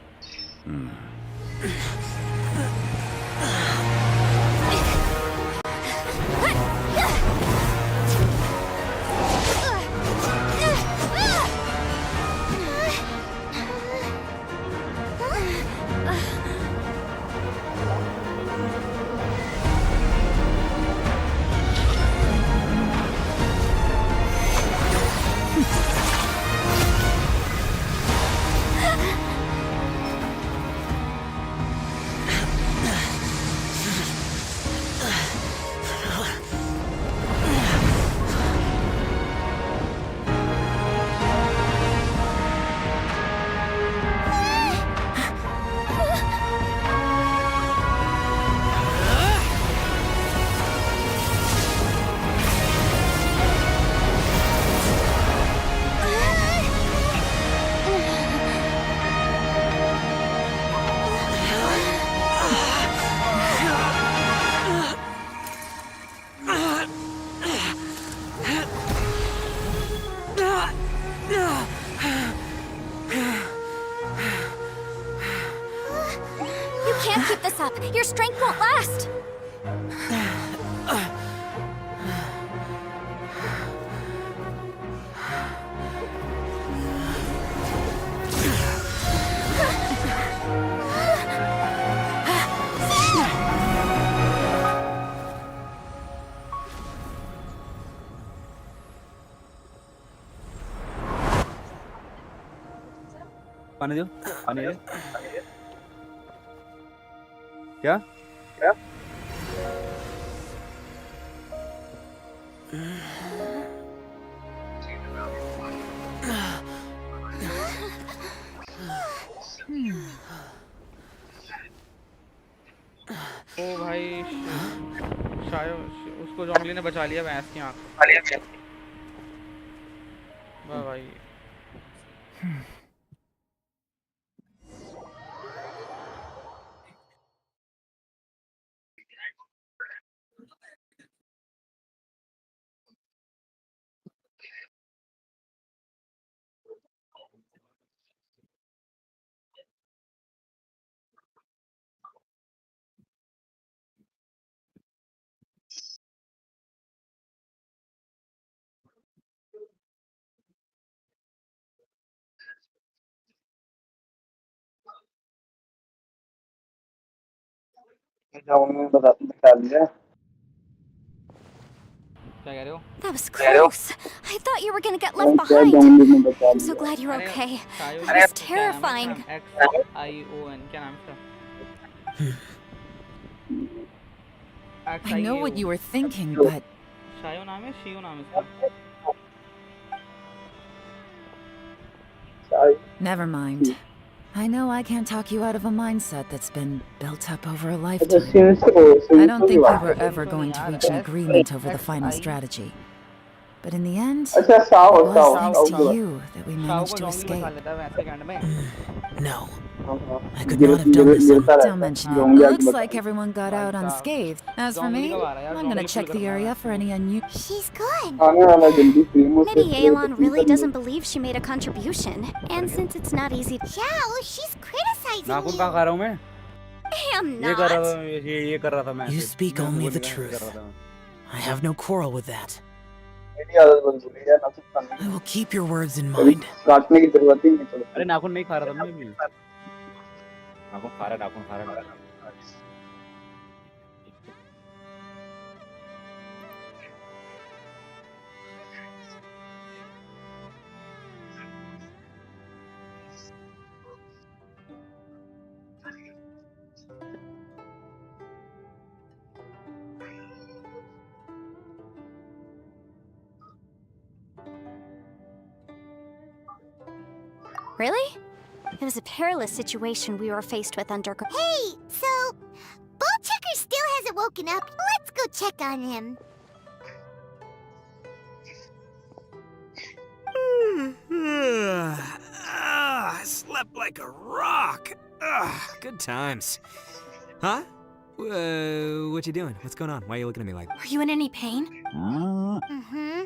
You can't keep this up. Your strength won't last. पानी दो पानी दे क्या ओ भाई शायद उसको जोंगली ने बचा लिया भैंस की आंख। वाह भाई। उन्होंने बता दिया। क्या कह रहे हो? That was close. I thought you were gonna get left क्या behind. जोंगली ने बता I'm so दिया। glad you're अरे okay. शायद It was क्या नाम है terrifying. इसका? XION क्या नाम है इसका? I know what XIO you were thinking, but शायो नाम है, शियो नाम है इसका। never mind. I know I can't talk you out of a mindset that's been built up over a अच्छा lifetime. I don't think we were ever going to reach an agreement over the final strategy. But in the end, अच्छा it was thanks to you that we Shao managed को to जोंगली बचा escape. लेता है भैंस के कांड में। No, I could not have done this on गिरता Don't mention it. जोंगली It आके looks बता like everyone got out unscathed. As for जोंगली me, कब आ रहा है यार? I'm gonna जोंगली check full the करना area है। for any unusual. She's good. आने वाला जल्दी Primo Maybe Aelon really doesn't believe she made a contribution. And since it's not easy to... Chao, she's criticizing नाखून you. कहाँ खा रहा हूँ मैं I am ये कर रहा not. था ये कर रहा था मैं You ऐसे। speak मैं only बोल the रहा truth. कर रहा था। I have no quarrel with that. मेरी आदत बन चुकी है नाखून खाने I will keep your words in की। कभी mind. काटने की जरूरत ही नहीं पड़ती। अरे नाखून नहीं खा रहा था मैं भी नाखून खा रहा नाखून खा रहा Really? It was a perilous situation we were faced with under... Hey, so Ball Checker still hasn't woken up. Let's go check on him. I slept like a rock. Good times. Huh? What you doing? What's going on? Why are you looking at me like? Are you in any pain? Mm-hmm.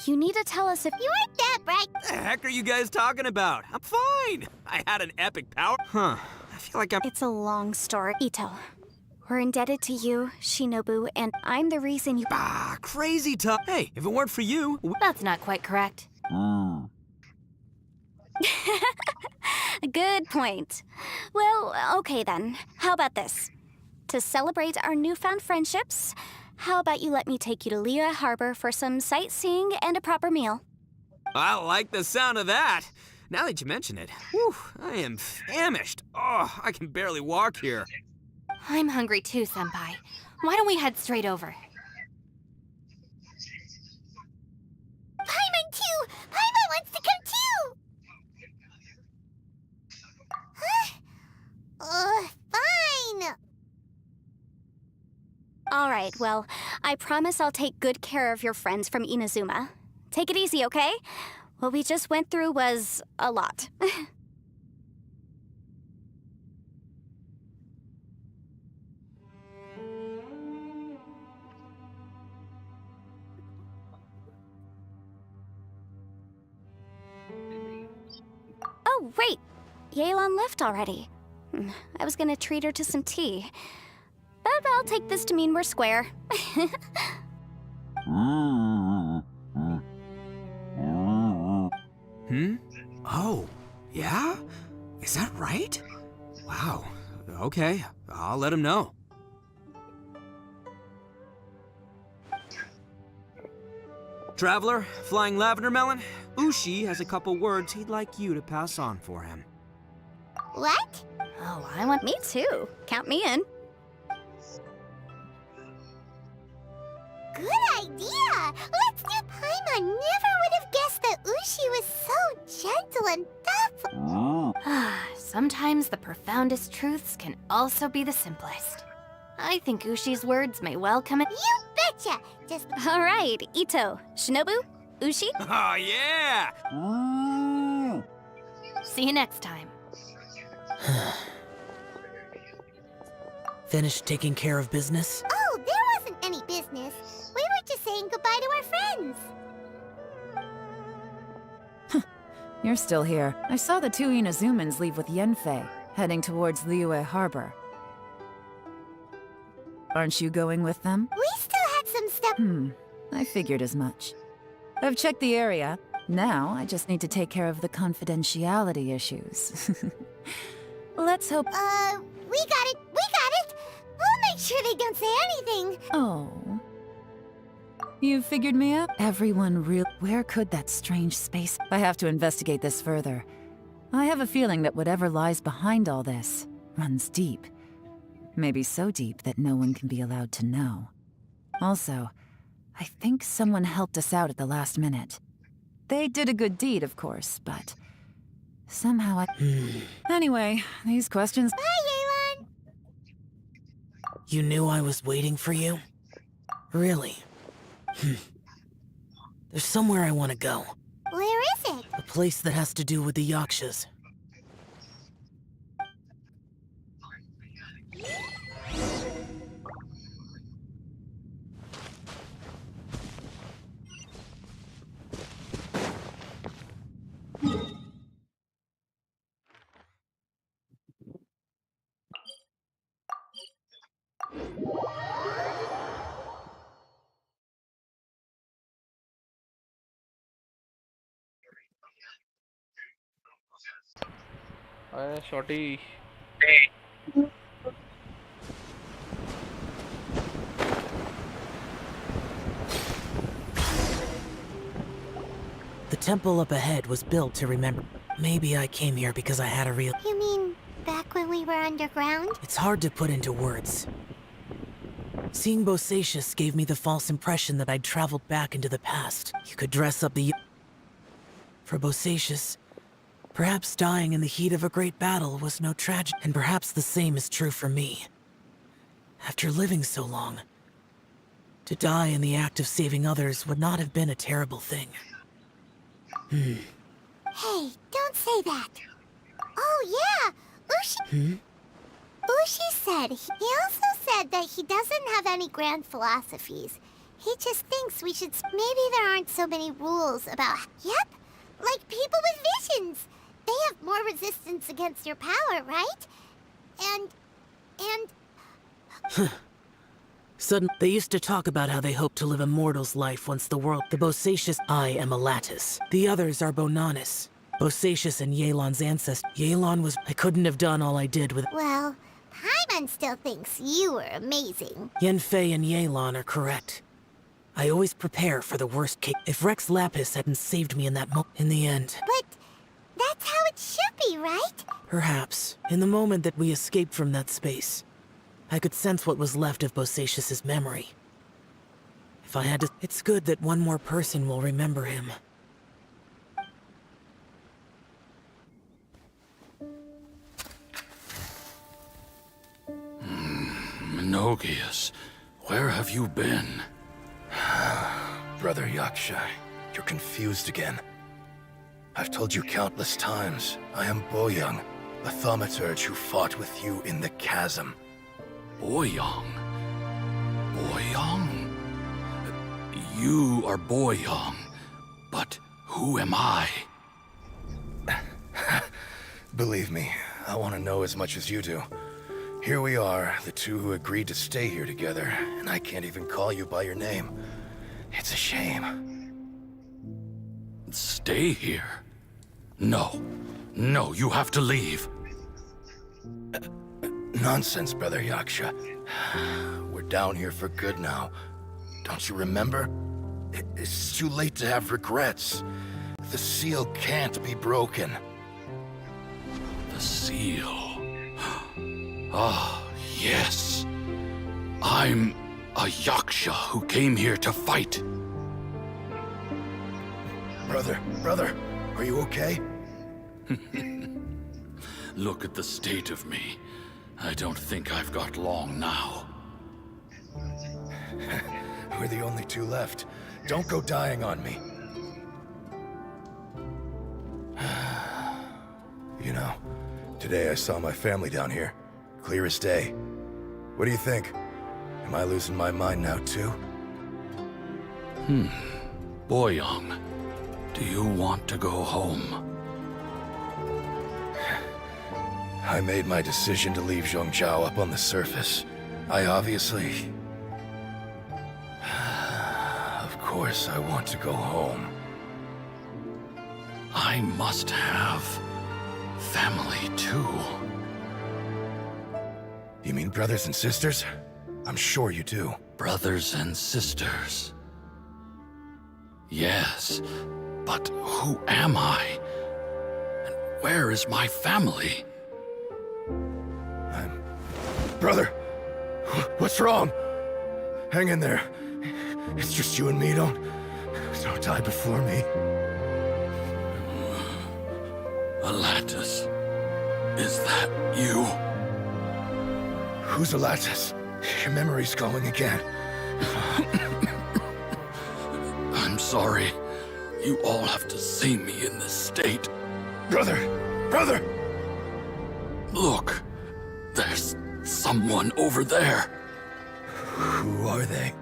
You need to tell us if... You aren't that bright. What the heck are you guys talking about? I'm fine. I had an epic power. Huh. I feel like I'm... It's a long story. Ito, we're indebted to you, Shinobu, and I'm the reason you... crazy tough. Hey, if it weren't for you... That's not quite correct. Good point. Well, okay then. How about this? To celebrate our newfound friendships, how about you let me take you to Liyue Harbor for some sightseeing and a proper meal? I like the sound of that. Now that you mention it, whew, I am famished. Oh, I can barely walk here. I'm hungry too, Senpai. Why don't we head straight over? Paimon too! Paimon wants to come too! Huh? Fine! Alright, well, I promise I'll take good care of your friends from Inazuma. Take it easy, okay? What we just went through was a lot. Oh, wait! Yelan left already. I was gonna treat her to some tea. But I'll take this to mean we're square. Oh, yeah? Is that right? Wow. Okay, I'll let him know. Traveler, flying lavender melon, Ushi has a couple words he'd like you to pass on for him. What? Oh, I want Me too. Count me in. Good idea! Let's do Paimon. Never would have guessed that Ushi was so gentle and thoughtful. Sometimes the profoundest truths can also be the simplest. I think Ushi's words may well come in. You betcha! Just All right, Ito, Shinobu, Ushi. Oh, yeah! See you next time. Finished taking care of business? oh, there wasn't any business. We were just saying goodbye to our friends. You're still here. I saw the two Inazumans leave with Yenfei, heading towards Liyue Harbor. Aren't you going with them? We still had some stuff. I figured as much. I've checked the area. Now, I just need to take care of the confidentiality issues. Let's hope... We got it. We got it. We'll make sure they don't say anything. Oh. You figured me out? Everyone real... Where could that strange space... I have to investigate this further. I have a feeling that whatever lies behind all this runs deep. Maybe so deep that no one can be allowed to know. Also, I think someone helped us out at the last minute. They did a good deed, of course, but... somehow I... Anyway, these questions... Bye, Yelan. You knew I was waiting for you? Really? There's somewhere I want to go. Where is it? A place that has to do with the Yakshas. Shorty. The temple up ahead was built to remember. Maybe I came here because I had a real... You mean back when we were underground? It's hard to put into words. Seeing Bosacius gave me the false impression that I'd traveled back into the past. You could dress up the... For Bosacius, perhaps dying in the heat of a great battle was no tragedy. And perhaps the same is true for me. After living so long, to die in the act of saving others would not have been a terrible thing. Hey, don't say that. Oh, yeah. Ushi... Ushi said... He also said that he doesn't have any grand philosophies. He just thinks we should... Maybe there aren't so many rules about... Yep, like people with visions. They have more resistance against your power, right? And... Suddenly, they used to talk about how they hope to live a mortal's life once the world... The Bosacius, I am a lattice. The others are Bonanis. Bosacius and Yelan's ancestor. Yelan was... I couldn't have done all I did with... Well, Paimon still thinks you were amazing. Yenfei and Yelan are correct. I always prepare for the worst case. If Rex Lapis hadn't saved me in that moment... In the end... But that's how it should be, right? Perhaps. In the moment that we escaped from that space, I could sense what was left of Bosacius's memory. If I had to... It's good that one more person will remember him. Menogias, where have you been? Brother Yaksha, you're confused again. I've told you countless times, I am Boyoung, a thaumaturge who fought with you in the chasm. Boyoung? Boyoung? You are Boyoung, but who am I? Believe me, I want to know as much as you do. Here we are, the two who agreed to stay here together, and I can't even call you by your name. It's a shame. Stay here? No. No, you have to leave. Nonsense, Brother Yaksha. We're down here for good now. Don't you remember? It's too late to have regrets. The seal can't be broken. The seal? seal. Ah, yes. I'm a Yaksha who came here to fight. Brother, are you okay? Look at the state of me. I don't think I've got long now. We're the only two left. Don't go dying on me. You know, today I saw my family down here. Clear as day. What do you think? Am I losing my mind now too? Boyoung, do you want to go home? I made my decision to leave Zhongzhou up on the surface. I obviously... Of course I want to go home. I must have family too. You mean brothers and sisters? I'm sure you do. Brothers and sisters. Yes, but who am I? And where is my family? Brother! What's wrong? Hang in there. It's just you and me, don't die before me. Alatus, is that you? Who's Alatus? Your memory's going again. I'm sorry. You all have to see me in this state. Brother! Look, there's someone over there. Who are they?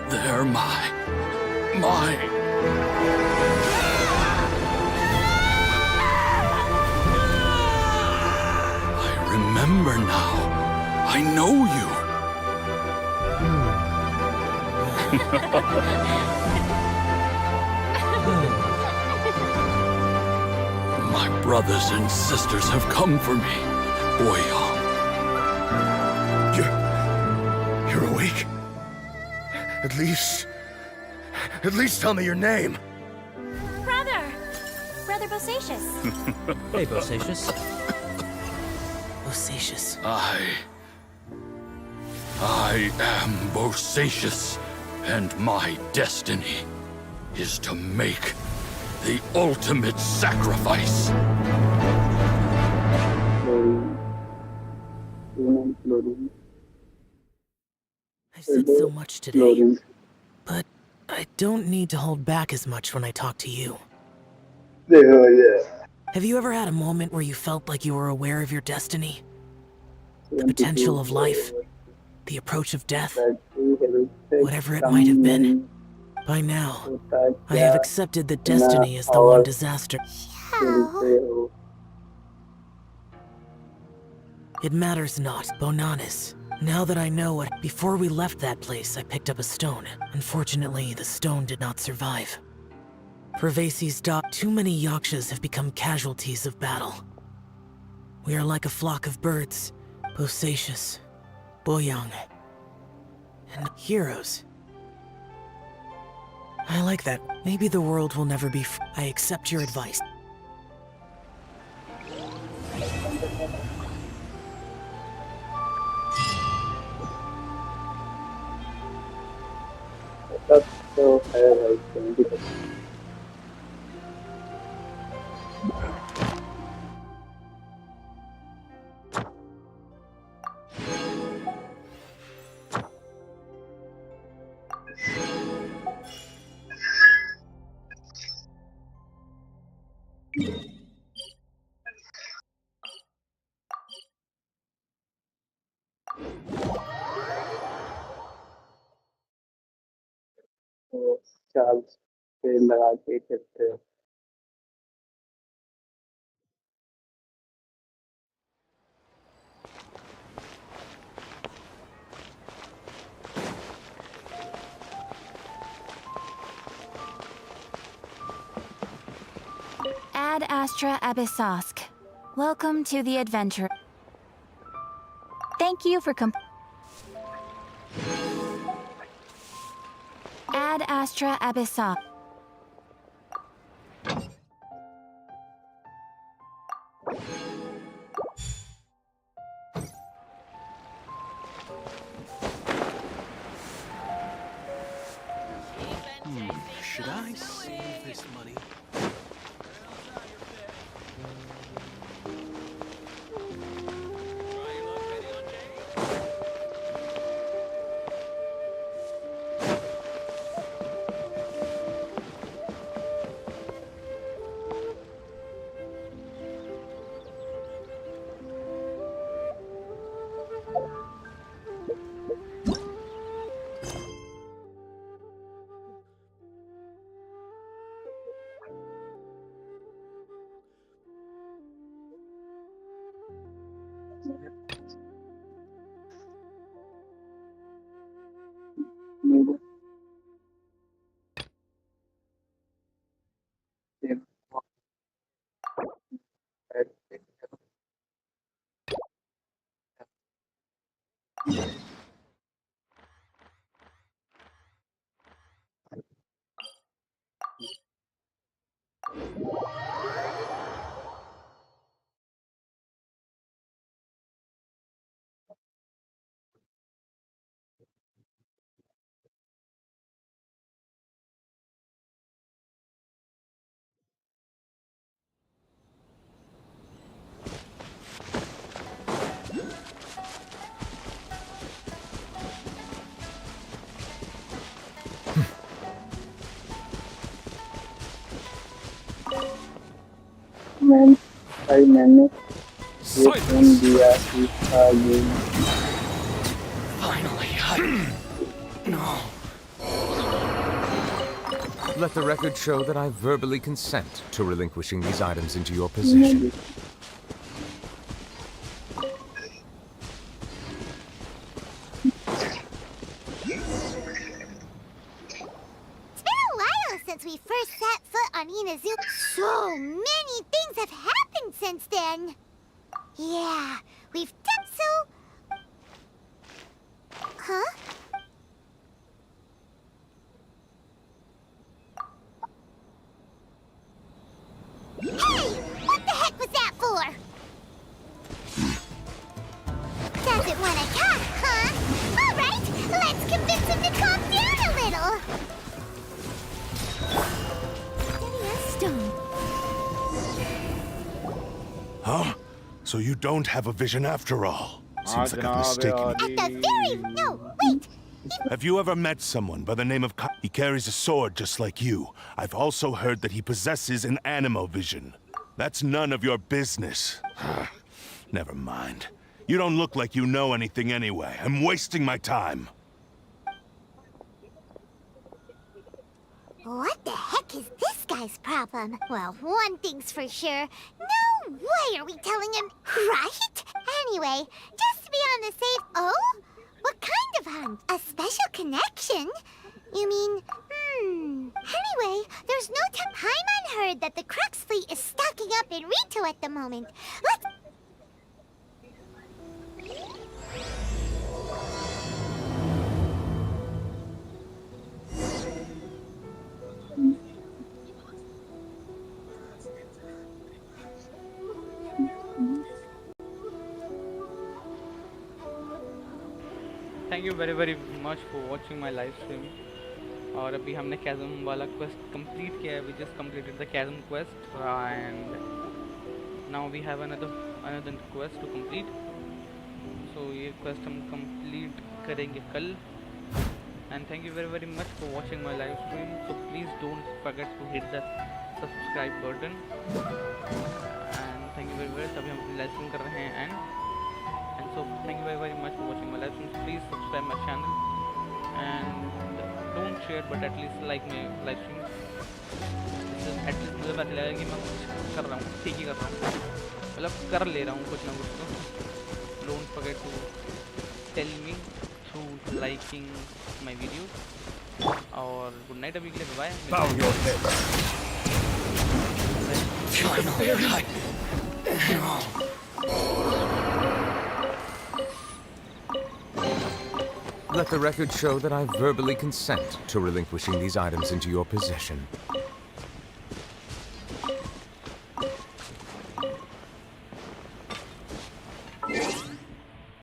They're my... I remember now. I know you. My brothers and sisters have come for me, Boyoung. You're awake? At least tell me your name. Brother Bosacious. Hey, Bosacious. Bosacious. I am Bosacious, and my destiny is to make the ultimate sacrifice. I've said so much today, but I don't need to hold back as much when I talk to you. Have you ever had a moment where you felt like you were aware of your destiny? The potential of life? The approach of death? Whatever it might have been. By now, I have accepted that destiny is the one disaster. How? It matters not, Bonanis. Now that I know it, before we left that place, I picked up a stone. Unfortunately, the stone did not survive. For Vasi's too many Yakshas have become casualties of battle. We are like a flock of birds, Bosacious, Boyoung, and heroes. I like that. Maybe the world will never be I accept your advice. That's so fair, like 20%. तो charge पे लगा के करते हैं Ad Astra Abyssosk. Welcome to the adventure. Thank you for Ad Astra Abyssosk. मैंने ये phone दिया इसका ये Finally, No. Let the record show that I verbally consent to relinquishing these items into your possession. Since we first set foot on Inazu, so many things have happened since then. Yeah, we've done so... Huh? Hey! What the heck was that for? Doesn't want to talk, huh? All right, let's convince him to calm down a little. Huh? So you don't have a vision after all? Seems like I'm mistaken. At the very... No, wait! Have you ever met someone by the name of He carries a sword just like you. I've also heard that he possesses an animal vision. That's none of your business. Never mind. You don't look like you know anything anyway. I'm wasting my time. What the heck is this guy's problem? Well, one thing's for sure. No way are we telling him, right? Anyway, just to be on the safe... Oh? What kind of hunt? A special connection? You mean, Anyway, there's no time. Paimon heard that the Crux fleet is stocking up in Rito at the moment. Let's... thank you very much for watching my live stream. और अभी हमने Kazam वाला quest complete किया है। We just completed the Kazam quest and now we have another quest to complete. So ये quest हम complete करेंगे कल। And thank you very much for watching my live stream. So please don't forget to hit the subscribe button and thank you very तभी हम अपनी live stream कर रहे हैं। And so thank you very much for watching my live streams. Please subscribe my channel and don't share but at least like my live streams. At least मुझे पता लगेगा कि मैं कुछ कर रहा हूँ, ठीक ही कर रहा हूँ, मतलब कर ले रहा हूँ कुछ ना कुछ। तो don't forget to tell me through liking my videos. और good night अभी के लिए, bye. Bow your head. Let the record show that I verbally consent to relinquishing these items into your possession.